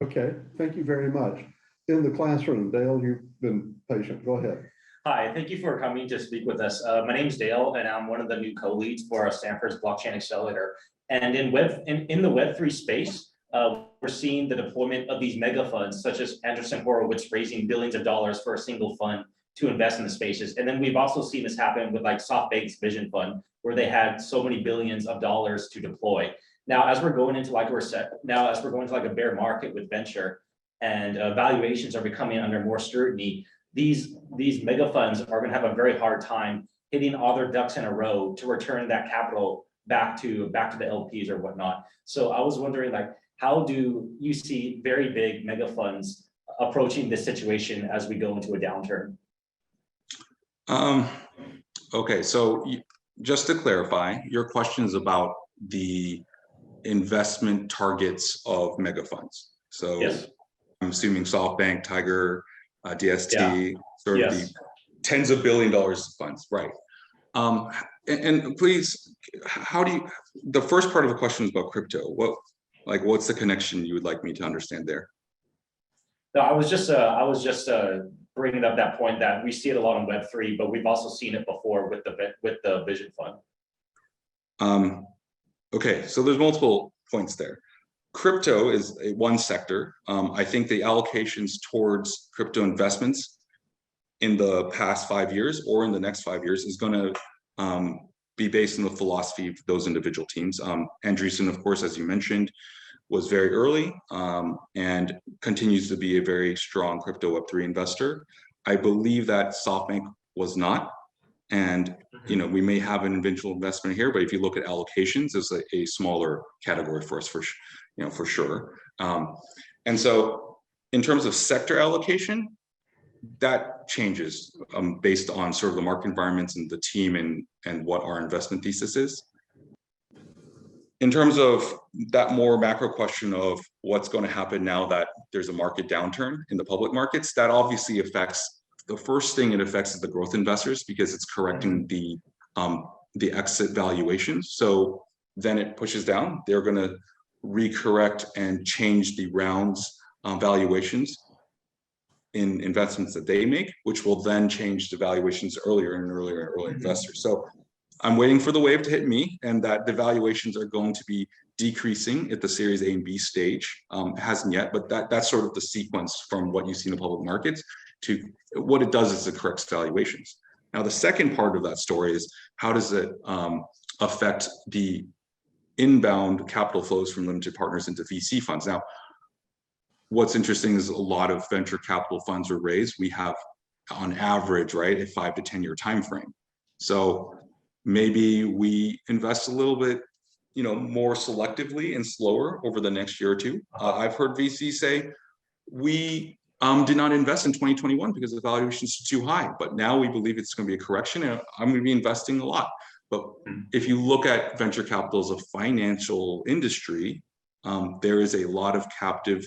Okay, thank you very much. In the classroom, Dale, you've been patient. Go ahead. Hi, thank you for coming to speak with us. My name is Dale, and I'm one of the new co-leads for Stanford's Blockchain Accelerator. And in the Web3 space, we're seeing the deployment of these mega funds, such as Andreessen Horowitz raising billions of dollars for a single fund to invest in the spaces. And then we've also seen this happen with like SoftBank's Vision Fund, where they had so many billions of dollars to deploy. Now, as we're going into like a bear market with venture, and valuations are becoming under more scrutiny, these mega funds are going to have a very hard time hitting all their ducks in a row to return that capital back to the LPs or whatnot. So I was wondering, like, how do you see very big mega funds approaching this situation as we go into a downturn? Okay, so just to clarify, your question is about the investment targets of mega funds. So Yes. I'm assuming SoftBank, Tiger, DST, Yeah. sort of Yes. the tens of billion dollars of funds, right? And please, how do you, the first part of the question is about crypto. What's the connection you would like me to understand there? No, I was just bringing up that point that we see it a lot in Web3, but we've also seen it before with the Vision Fund. Okay, so there's multiple points there. Crypto is one sector. I think the allocations towards crypto investments in the past 5 years or in the next 5 years is going to be based on the philosophy of those individual teams. Andreessen, of course, as you mentioned, was very early and continues to be a very strong crypto Web3 investor. I believe that SoftBank was not. And we may have an individual investment here, but if you look at allocations, it's a smaller category for us for sure. And so in terms of sector allocation, that changes based on sort of the market environments and the team and what our investment thesis is. In terms of that more macro question of what's going to happen now that there's a market downturn in the public markets, that obviously affects, the first thing it affects is the growth investors because it's correcting the exit valuations. So then it pushes down. They're going to recorrect and change the rounds valuations in investments that they make, which will then change the valuations earlier and earlier investors. So I'm waiting for the wave to hit me and that the valuations are going to be decreasing at the Series A and B stage. It hasn't yet, but that's sort of the sequence from what you see in the public markets to what it does is it corrects valuations. Now, the second part of that story is how does it affect the inbound capital flows from limited partners into VC funds? Now, what's interesting is a lot of venture capital funds are raised. We have on average, right, a 5 to 10 year time frame. So maybe we invest a little bit, more selectively and slower over the next year or two. I've heard VCs say we did not invest in 2021 because the valuations are too high, but now we believe it's going to be a correction and I'm going to be investing a lot. But if you look at venture capital as a financial industry, there is a lot of captive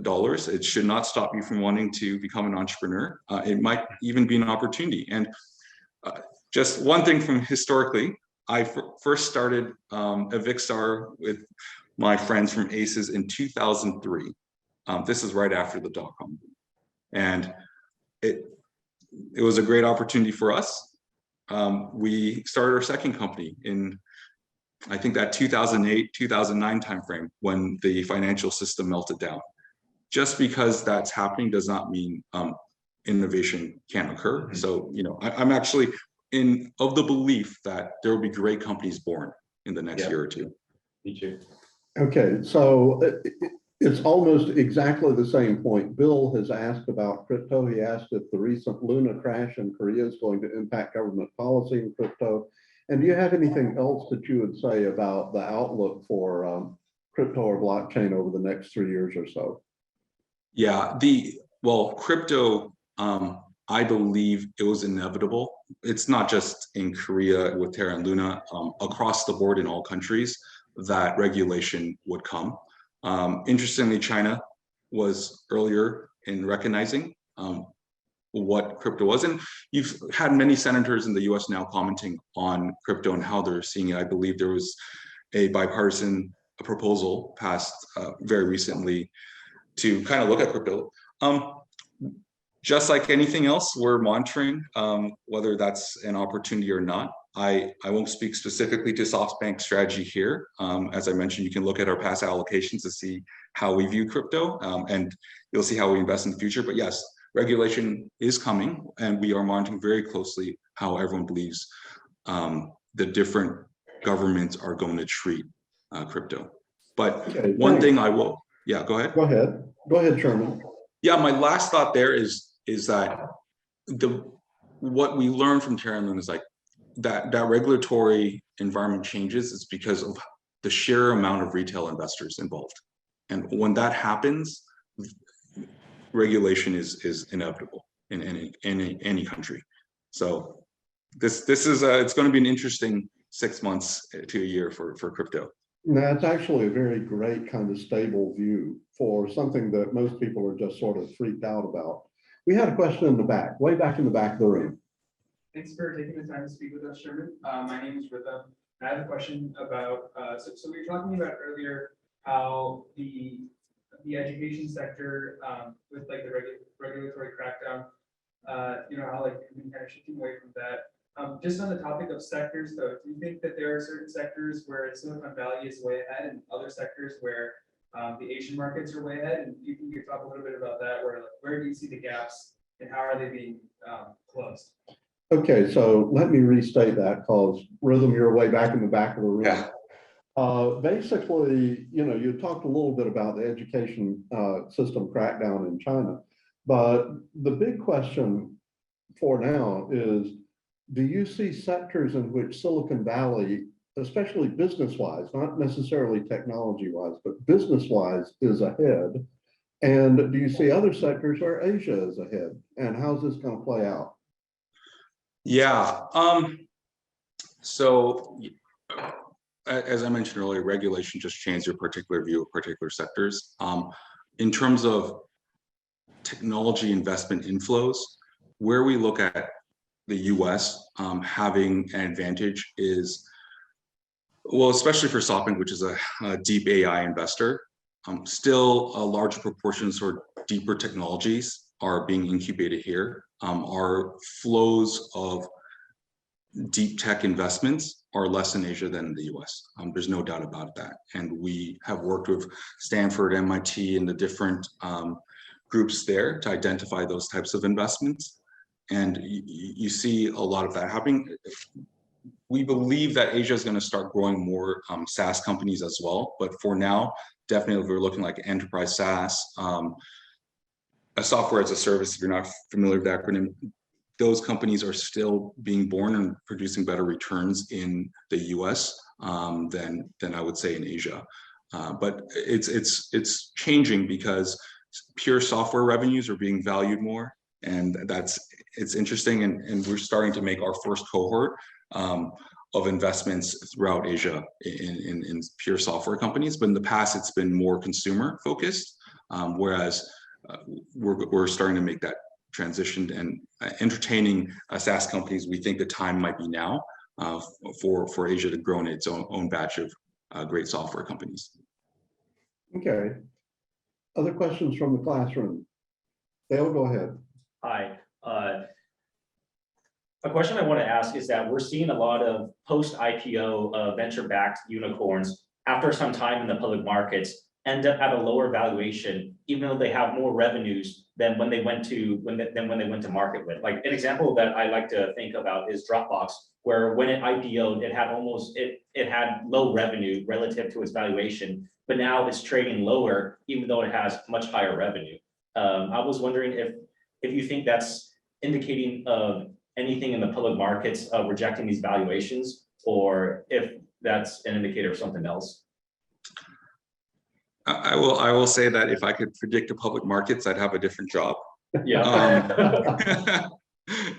dollars. It should not stop you from wanting to become an entrepreneur. It might even be an opportunity. And just one thing from historically, I first started Evixar with my friends from ACES in 2003. This is right after the dot-com boom. And it was a great opportunity for us. We started our second company in, I think, that 2008, 2009 timeframe when the financial system melted down. Just because that's happening does not mean innovation can't occur. So, I'm actually of the belief that there will be great companies born in the next year or two. Me too. Okay, so it's almost exactly the same point. Bill has asked about crypto. He asked if the recent Luna crash in Korea is going to impact government policy in crypto. And do you have anything else that you would say about the outlook for crypto or blockchain over the next 3 years or so? Yeah, crypto, I believe it was inevitable. It's not just in Korea with Terra and Luna, across the board in all countries that regulation would come. Interestingly, China was earlier in recognizing what crypto was. And you've had many senators in the US now commenting on crypto and how they're seeing it. I believe there was a bipartisan proposal passed very recently to kind of look at crypto. Just like anything else, we're monitoring whether that's an opportunity or not. I won't speak specifically to SoftBank strategy here. As I mentioned, you can look at our past allocations to see how we view crypto, and you'll see how we invest in the future. But yes, regulation is coming, and we are monitoring very closely how everyone believes the different governments are going to treat crypto. But one thing I will, go ahead. Go ahead, Sherman. Yeah, my last thought there is that what we learned from Terra and Luna is like that regulatory environment changes is because of the sheer amount of retail investors involved. And when that happens, regulation is inevitable in any country. So this is it's going to be an interesting 6 months to a year for crypto. That's actually a very great kind of stable view for something that most people are just sort of freaked out about. We had a question in the back, way back in the back of the room. Thanks for taking the time to speak with us, Sherman. My name is Rita. I have a question about, so we were talking about earlier how the education sector, with like the regulatory crackdown, how like we've been kind of shifting away from that. Just on the topic of sectors though, do you think that there are certain sectors where Silicon Valley is way ahead and other sectors where the Asian markets are way ahead? And do you think you could talk a little bit about that, where do you see the gaps and how are they being closed? Okay, so let me restate that because Rhythm, you're way back in the back of the room. Yeah. Basically, you talked a little bit about the education system crackdown in China, but the big question for now is, do you see sectors in which Silicon Valley, especially business-wise, not necessarily technology-wise, but business-wise, is ahead? And do you see other sectors where Asia is ahead? And how's this going to play out? Yeah. So as I mentioned earlier, regulation just changed your particular view of particular sectors. In terms of technology investment inflows, where we look at the US having an advantage is, well, especially for SoftBank, which is a deep AI investor, still a large proportion of deeper technologies are being incubated here. Our flows of deep tech investments are less in Asia than in the US. There's no doubt about that. And we have worked with Stanford, MIT, and the different groups there to identify those types of investments. And you see a lot of that happening. We believe that Asia is going to start growing more SaaS companies as well. But for now, definitely we're looking like enterprise SaaS, a software as a service, if you're not familiar with the acronym. Those companies are still being born and producing better returns in the US than I would say in Asia. But it's changing because pure software revenues are being valued more. And it's interesting. And we're starting to make our first cohort of investments throughout Asia in pure software companies. But in the past, it's been more consumer focused, whereas we're starting to make that transition and entertaining SaaS companies. We think the time might be now for Asia to grow in its own batch of great software companies. Okay. Other questions from the classroom? Dale, go ahead. Hi. A question I want to ask is that we're seeing a lot of post-IPO venture-backed unicorns after some time in the public markets end up at a lower valuation, even though they have more revenues than when they went to market with. Like an example that I like to think about is Dropbox, where when it IPO'd, it had low revenue relative to its valuation, but now it's trading lower, even though it has much higher revenue. I was wondering if you think that's indicating anything in the public markets rejecting these valuations, or if that's an indicator of something else. I will say that if I could predict the public markets, I'd have a different job. Yeah.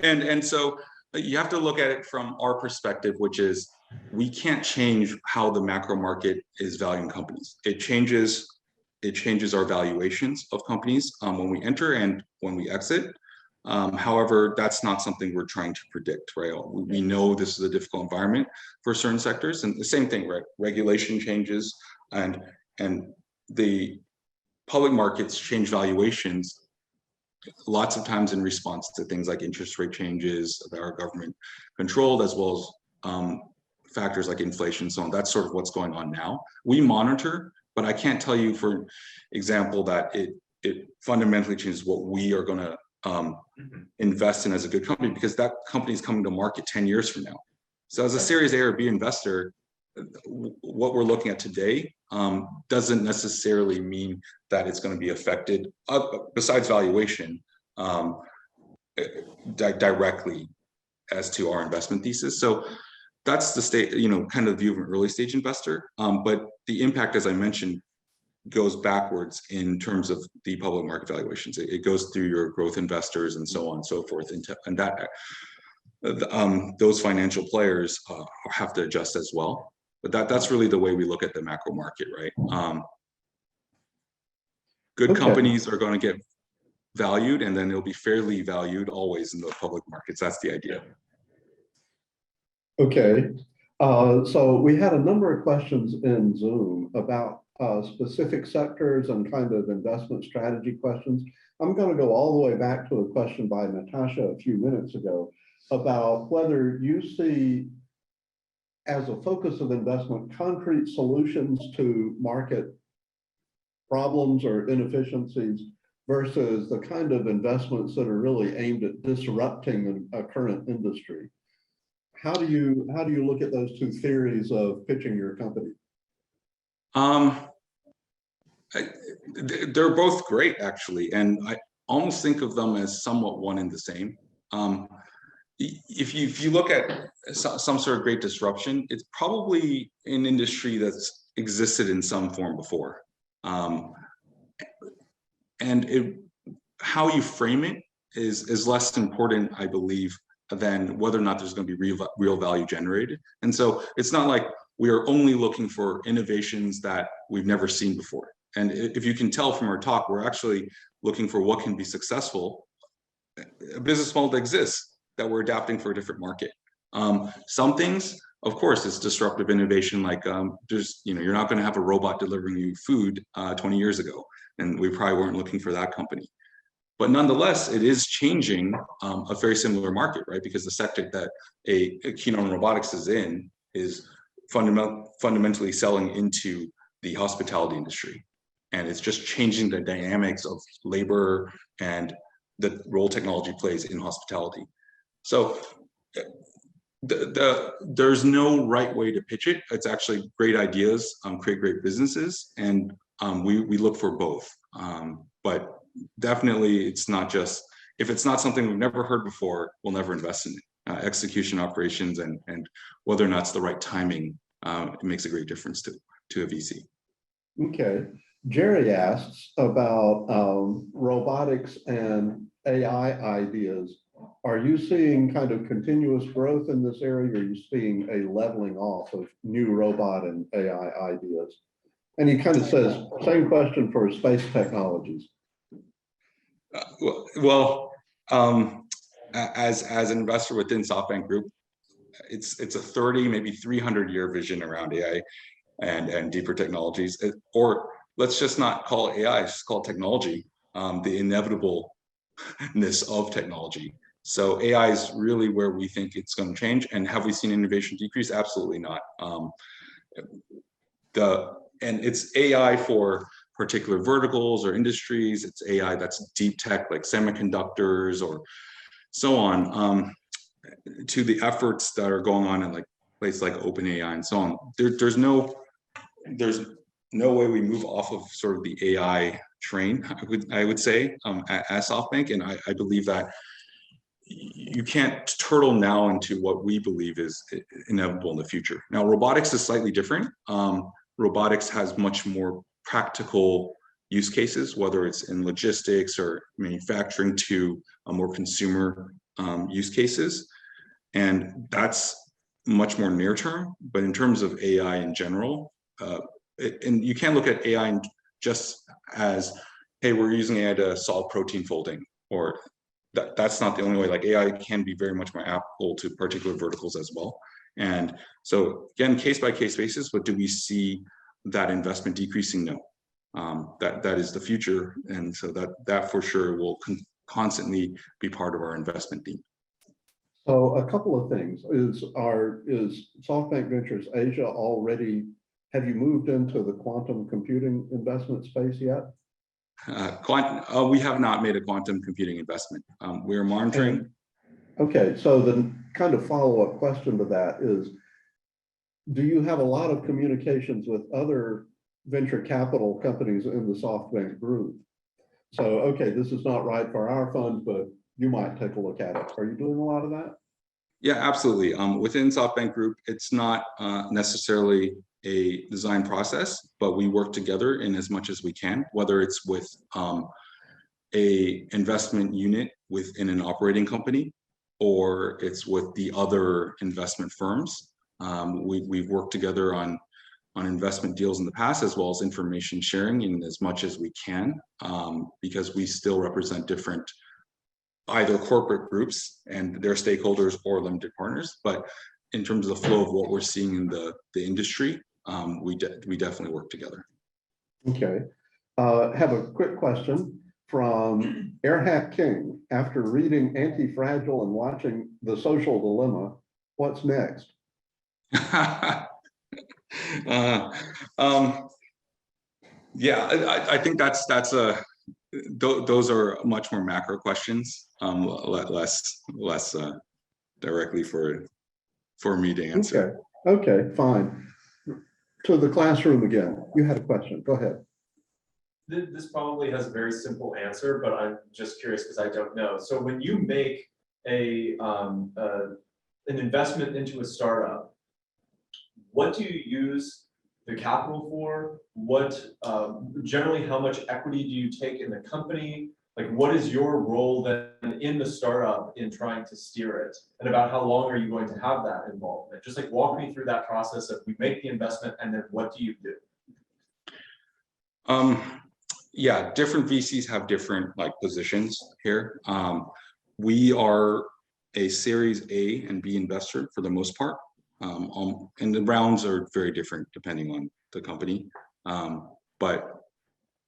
And so you have to look at it from our perspective, which is we can't change how the macro market is valuing companies. It changes our valuations of companies when we enter and when we exit. However, that's not something we're trying to predict, right? We know this is a difficult environment for certain sectors, and the same thing, right? Regulation changes and the public markets change valuations lots of times in response to things like interest rate changes that are government controlled, as well as factors like inflation. So that's sort of what's going on now. We monitor, but I can't tell you, for example, that it fundamentally changes what we are going to invest in as a good company, because that company is coming to market 10 years from now. So as a Series A or B investor, what we're looking at today doesn't necessarily mean that it's going to be affected, besides valuation, directly as to our investment thesis. So that's the state, kind of view of an early stage investor. But the impact, as I mentioned, goes backwards in terms of the public market valuations. It goes through your growth investors and so on and so forth. And that those financial players have to adjust as well. But that's really the way we look at the macro market, right? Good Okay. companies are going to get valued, and then they'll be fairly valued always in the public markets. That's the idea. Okay. So we had a number of questions in Zoom about specific sectors and kind of investment strategy questions. I'm going to go all the way back to a question by Natasha a few minutes ago about whether you see as a focus of investment concrete solutions to market problems or inefficiencies versus the kind of investments that are really aimed at disrupting a current industry. How do you look at those two theories of pitching your company? They're both great, actually, and I almost think of them as somewhat one and the same. If you look at some sort of great disruption, it's probably an industry that's existed in some form before, and how you frame it is less important, I believe, than whether or not there's going to be real value generated. And so it's not like we are only looking for innovations that we've never seen before. And if you can tell from our talk, we're actually looking for what can be successful, a business model that exists that we're adapting for a different market. Some things, of course, it's disruptive innovation, like you're not going to have a robot delivering you food 20 years ago, and we probably weren't looking for that company. But nonetheless, it is changing a very similar market, right? Because the sector that a Kenyan Robotics is in is fundamentally selling into the hospitality industry. And it's just changing the dynamics of labor and the role technology plays in hospitality. So there's no right way to pitch it. It's actually great ideas, create great businesses, and we look for both. But definitely, it's not just, if it's not something we've never heard before, we'll never invest in it. Execution, operations, and whether or not it's the right timing, it makes a great difference to a VC. Okay. Jerry asks about robotics and AI ideas. Are you seeing kind of continuous growth in this area, or are you seeing a leveling off of new robot and AI ideas? And he kind of says, same question for space technologies. As an investor within SoftBank Group, it's a 30, maybe 300-year vision around AI and deeper technologies, or let's just not call it AI, just call it technology, the inevitableness of technology. So AI is really where we think it's going to change. And have we seen innovation decrease? Absolutely not. And it's AI for particular verticals or industries. It's AI that's deep tech, like semiconductors or so on, to the efforts that are going on in like places like OpenAI and so on. There's no way we move off of sort of the AI train, I would say, at SoftBank. And I believe that you can't turtle now into what we believe is inevitable in the future. Now, robotics is slightly different. Robotics has much more practical use cases, whether it's in logistics or manufacturing, to more consumer use cases. And that's much more near term. But in terms of AI in general, and you can't look at AI just as, hey, we're using AI to solve protein folding, or that's not the only way. Like, AI can be very much more applicable to particular verticals as well. And so again, case by case basis, but do we see that investment decreasing? No. That is the future, and so that for sure will constantly be part of our investment theme. So a couple of things is SoftBank Ventures Asia already, have you moved into the quantum computing investment space yet? We have not made a quantum computing investment. We're monitoring. Okay, so the kind of follow-up question to that is, do you have a lot of communications with other venture capital companies in the SoftBank Group? So, okay, this is not right for our fund, but you might take a look at it. Are you doing a lot of that? Yeah, absolutely. Within SoftBank Group, it's not necessarily a design process, but we work together in as much as we can, whether it's with a investment unit within an operating company, or it's with the other investment firms. We've worked together on investment deals in the past, as well as information sharing in as much as we can, because we still represent different either corporate groups and their stakeholders or limited partners. But in terms of the flow of what we're seeing in the industry, we definitely work together. Okay. Have a quick question from Airhack King. After reading Anti-Fragile and watching The Social Dilemma, what's next? Yeah, I think that's those are much more macro questions, less directly for me to answer. Okay, fine. To the classroom again. You had a question. Go ahead. This probably has a very simple answer, but I'm just curious because I don't know. So when you make an investment into a startup, what do you use the capital for? What generally, how much equity do you take in the company? Like, what is your role then in the startup in trying to steer it? And about how long are you going to have that involvement? Just like walk me through that process of we make the investment and then what do you do? Yeah, different VCs have different positions here. We are a Series A and B investor for the most part. And the rounds are very different depending on the company. But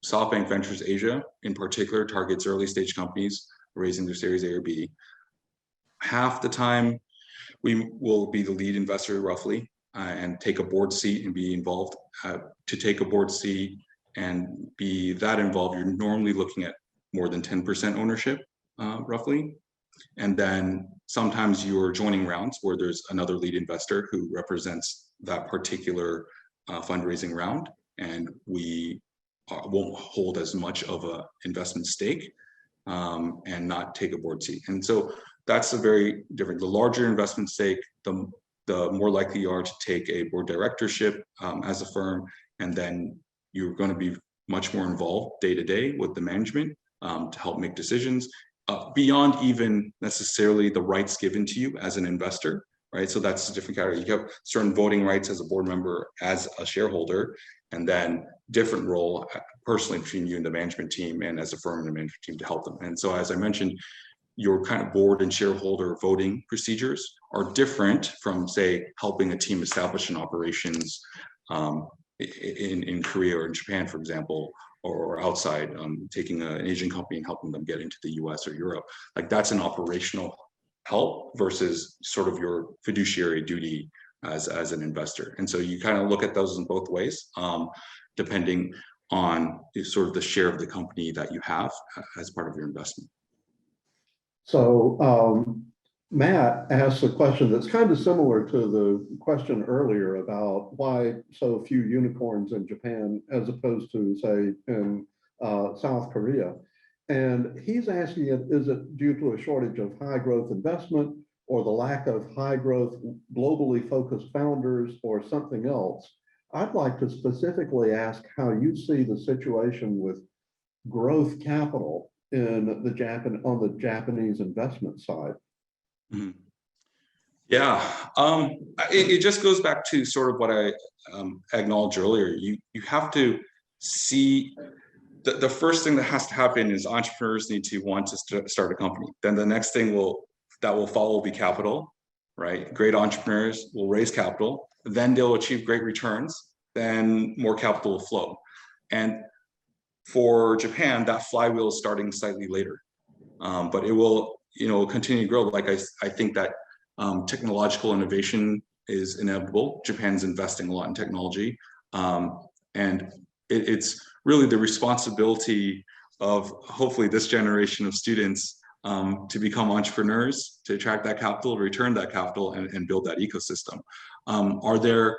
SoftBank Ventures Asia in particular targets early stage companies raising their Series A or B. Half the time we will be the lead investor roughly, and take a board seat and be involved. To take a board seat and be that involved, you're normally looking at more than 10% ownership, roughly. And then sometimes you're joining rounds where there's another lead investor who represents that particular fundraising round, and we won't hold as much of a investment stake and not take a board seat. And so that's a very different. The larger investment stake, the more likely you are to take a board directorship as a firm, and then you're going to be much more involved day to day with the management to help make decisions beyond even necessarily the rights given to you as an investor, right? So that's a different category. You have certain voting rights as a board member, as a shareholder, and then different role personally between you and the management team and as a firm and the management team to help them. And so, as I mentioned, your kind of board and shareholder voting procedures are different from, say, helping a team establish an operations in Korea or in Japan, for example, or outside, taking an Asian company and helping them get into the US or Europe. Like, that's an operational help versus sort of your fiduciary duty as an investor. And so you kind of look at those in both ways, depending on sort of the share of the company that you have as part of your investment. So Matt asked a question that's kind of similar to the question earlier about why so few unicorns in Japan as opposed to, say, in South Korea. And he's asking, is it due to a shortage of high growth investment, or the lack of high growth globally focused founders, or something else? I'd like to specifically ask how you see the situation with growth capital in on the Japanese investment side. Mm-hmm. Yeah, it just goes back to sort of what I acknowledged earlier. You have to see the first thing that has to happen is entrepreneurs need to want to start a company. Then the next thing that will follow will be capital, right? Great entrepreneurs will raise capital, then they'll achieve great returns, then more capital will flow. And for Japan, that flywheel is starting slightly later, but it will, continue to grow. Like I think that technological innovation is inevitable. Japan's investing a lot in technology, and it's really the responsibility of hopefully this generation of students to become entrepreneurs, to attract that capital, return that capital, and build that ecosystem. Are there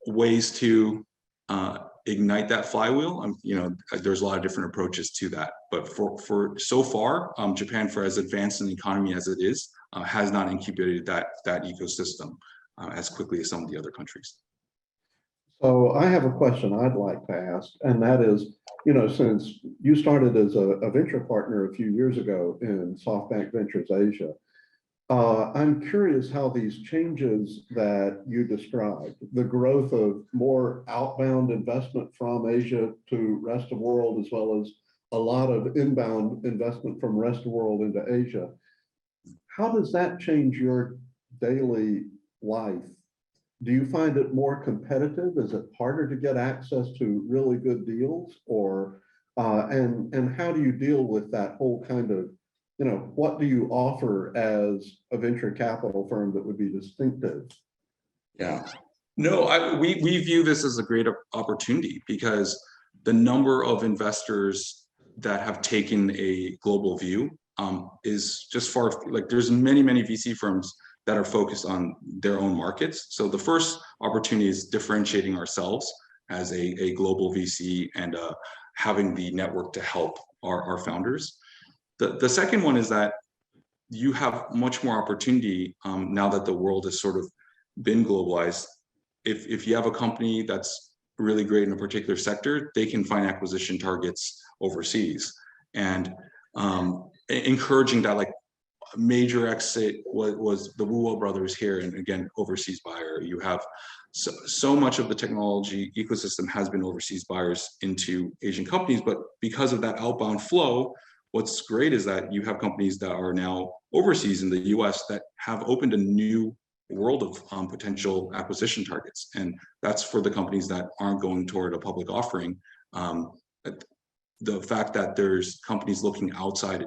ways to ignite that flywheel? There's a lot of different approaches to that, but for so far, Japan, for as advanced an economy as it is, has not incubated that ecosystem as quickly as some of the other countries. So I have a question I'd like to ask, and that is, since you started as a venture partner a few years ago in SoftBank Ventures Asia, I'm curious how these changes that you described, the growth of more outbound investment from Asia to rest of world, as well as a lot of inbound investment from rest of world into Asia. How does that change your daily life? Do you find it more competitive? Is it harder to get access to really good deals? Or, and how do you deal with that whole kind of, what do you offer as a venture capital firm that would be distinctive? Yeah, no, we view this as a great opportunity because the number of investors that have taken a global view is just far, like there's many VC firms that are focused on their own markets. So the first opportunity is differentiating ourselves as a global VC and having the network to help our founders. The second one is that you have much more opportunity now that the world has sort of been globalized. If you have a company that's really great in a particular sector, they can find acquisition targets overseas. And encouraging that, like major exit was the Wu brothers here, and again, overseas buyer. You have so much of the technology ecosystem has been overseas buyers into Asian companies, but because of that outbound flow, what's great is that you have companies that are now overseas in the US that have opened a new world of potential acquisition targets. And that's for the companies that aren't going toward a public offering. The fact that there's companies looking outside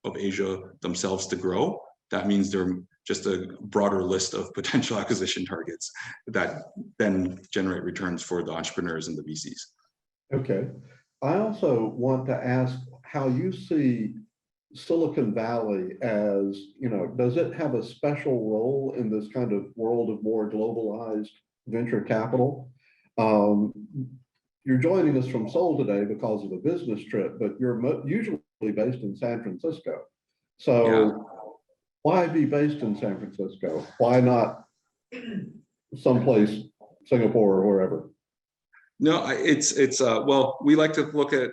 of Asia themselves to grow, that means they're just a broader list of potential acquisition targets that then generate returns for the entrepreneurs and the VCs. Okay. I also want to ask how you see Silicon Valley as, does it have a special role in this kind of world of more globalized venture capital? You're joining us from Seoul today because of a business trip, but you're usually based in San Francisco. So yeah. Why be based in San Francisco? Why not someplace, Singapore or wherever? No, well, we like to look at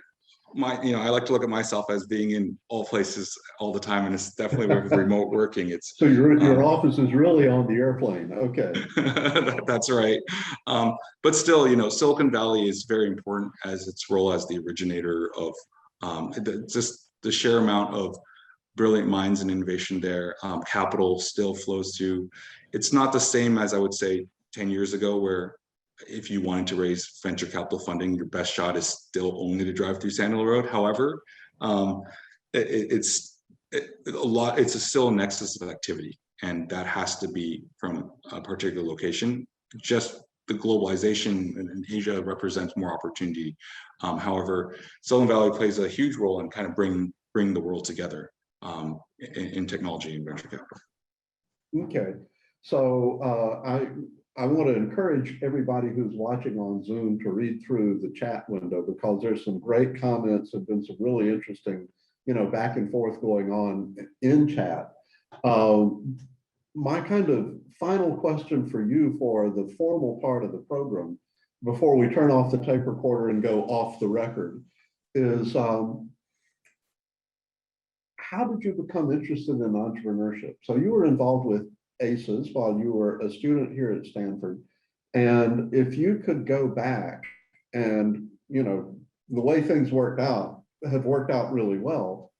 I like to look at myself as being in all places all the time, and it's definitely with remote working. It's so your office is really on the airplane. Okay. That's right. But still, Silicon Valley is very important as its role as the originator of just the sheer amount of brilliant minds and innovation there. Capital still flows through. It's not the same as I would say 10 years ago, where if you wanted to raise venture capital funding, your best shot is still only to drive through Sand Hill Road. However, it's still a nexus of activity, and that has to be from a particular location. Just the globalization in Asia represents more opportunity. However, Silicon Valley plays a huge role in kind of bring the world together in technology and venture capital. Okay, so I want to encourage everybody who's watching on Zoom to read through the chat window, because there's some great comments and been some really interesting, back and forth going on in chat. My kind of final question for you for the formal part of the program, before we turn off the tape recorder and go off the record, is how did you become interested in entrepreneurship? So you were involved with ACES while you were a student here at Stanford. And if you could go back and, the way things have worked out really well,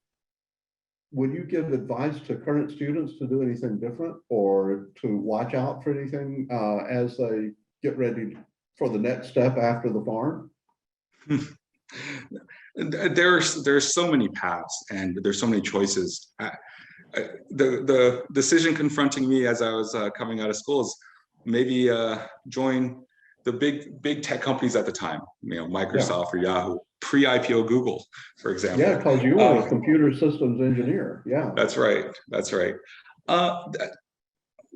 would you give advice to current students to do anything different or to watch out for anything as they get ready for the next step after the farm? There's so many paths and there's so many choices. The decision confronting me as I was coming out of school is maybe join the big tech companies at the time, Microsoft or Yahoo, pre-IPO Google, for example. Yeah, because you were a computer systems engineer. Yeah, that's right.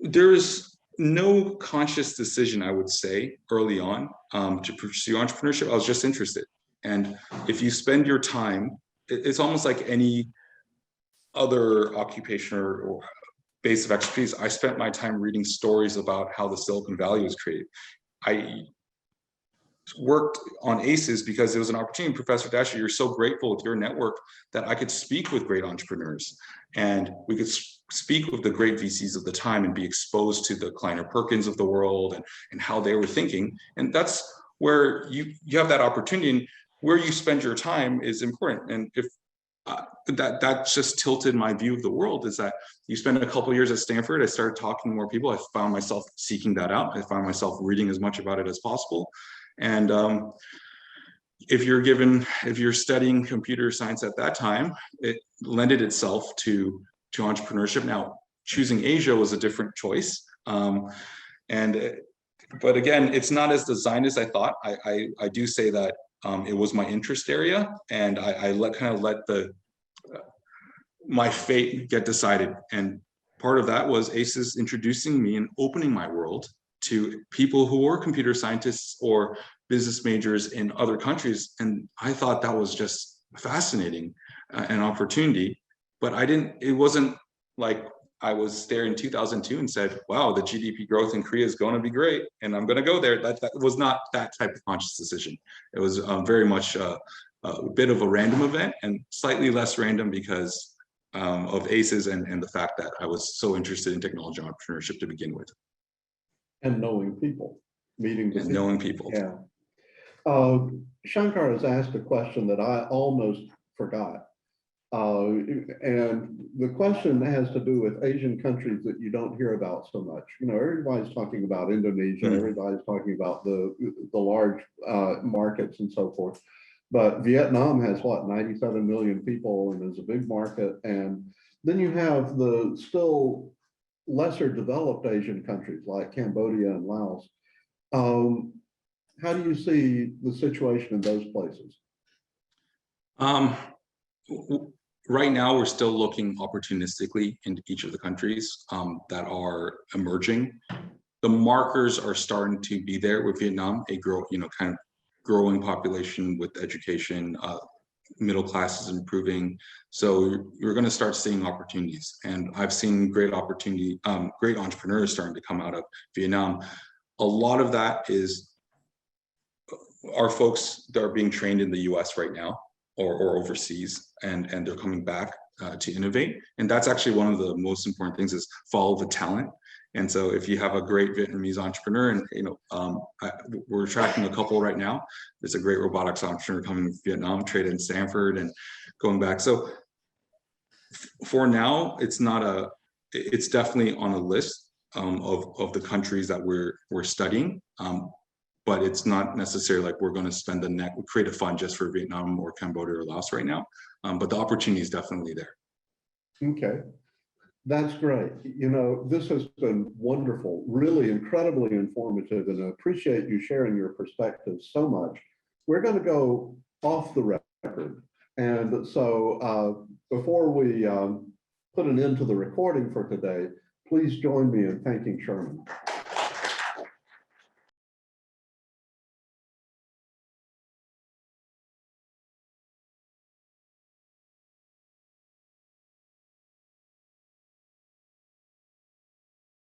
There's no conscious decision, I would say, early on to pursue entrepreneurship. I was just interested, and if you spend your time, it's almost like any other occupation or base of expertise. I spent my time reading stories about how the Silicon Valley was created. I worked on ACES because it was an opportunity. Professor Dasher, you're so grateful with your network that I could speak with great entrepreneurs, and we could speak with the great VCs of the time and be exposed to the Kleiner Perkins of the world and how they were thinking. And that's where you have that opportunity, and where you spend your time is important. And if that just tilted my view of the world, is that you spend a couple of years at Stanford, I started talking to more people. I found myself seeking that out. I found myself reading as much about it as possible. And if you're studying computer science at that time, it lended itself to entrepreneurship. Now, choosing Asia was a different choice. But again, it's not as designed as I thought. I do say that it was my interest area, and I let my fate get decided. And part of that was ACES introducing me and opening my world to people who were computer scientists or business majors in other countries. And I thought that was just fascinating, an opportunity. But it wasn't like I was there in 2002 and said, wow, the GDP growth in Korea is going to be great, and I'm going to go there. That was not that type of conscious decision. It was very much a bit of a random event, and slightly less random because of ACES and the fact that I was so interested in technology entrepreneurship to begin with. And knowing people, meeting the And people. knowing people. Yeah. Shankar has asked a question that I almost forgot. And the question has to do with Asian countries that you don't hear about so much. You know, everybody's talking about Indonesia, everybody's talking about the large markets and so forth. But Vietnam has what, 97 million people, and is a big market. And then you have the still lesser developed Asian countries like Cambodia and Laos. How do you see the situation in those places? Right now, we're still looking opportunistically into each of the countries that are emerging. The markers are starting to be there with Vietnam, kind of growing population with education, middle class is improving. So you're going to start seeing opportunities. And I've seen great entrepreneurs starting to come out of Vietnam. A lot of that is our folks that are being trained in the US right now or overseas, and they're coming back to innovate. And that's actually one of the most important things, is follow the talent. And so if you have a great Vietnamese entrepreneur, and we're tracking a couple right now. There's a great robotics entrepreneur coming from Vietnam, traded in Stanford and going back. So for now, it's definitely on a list of the countries that we're studying. But it's not necessarily like we're going to create a fund just for Vietnam or Cambodia or Laos right now. But the opportunity is definitely there. Okay. That's great. You know, this has been wonderful, really incredibly informative, and I appreciate you sharing your perspective so much. We're going to go off the record. And so before we put an end to the recording for today, please join me in thanking Sherman.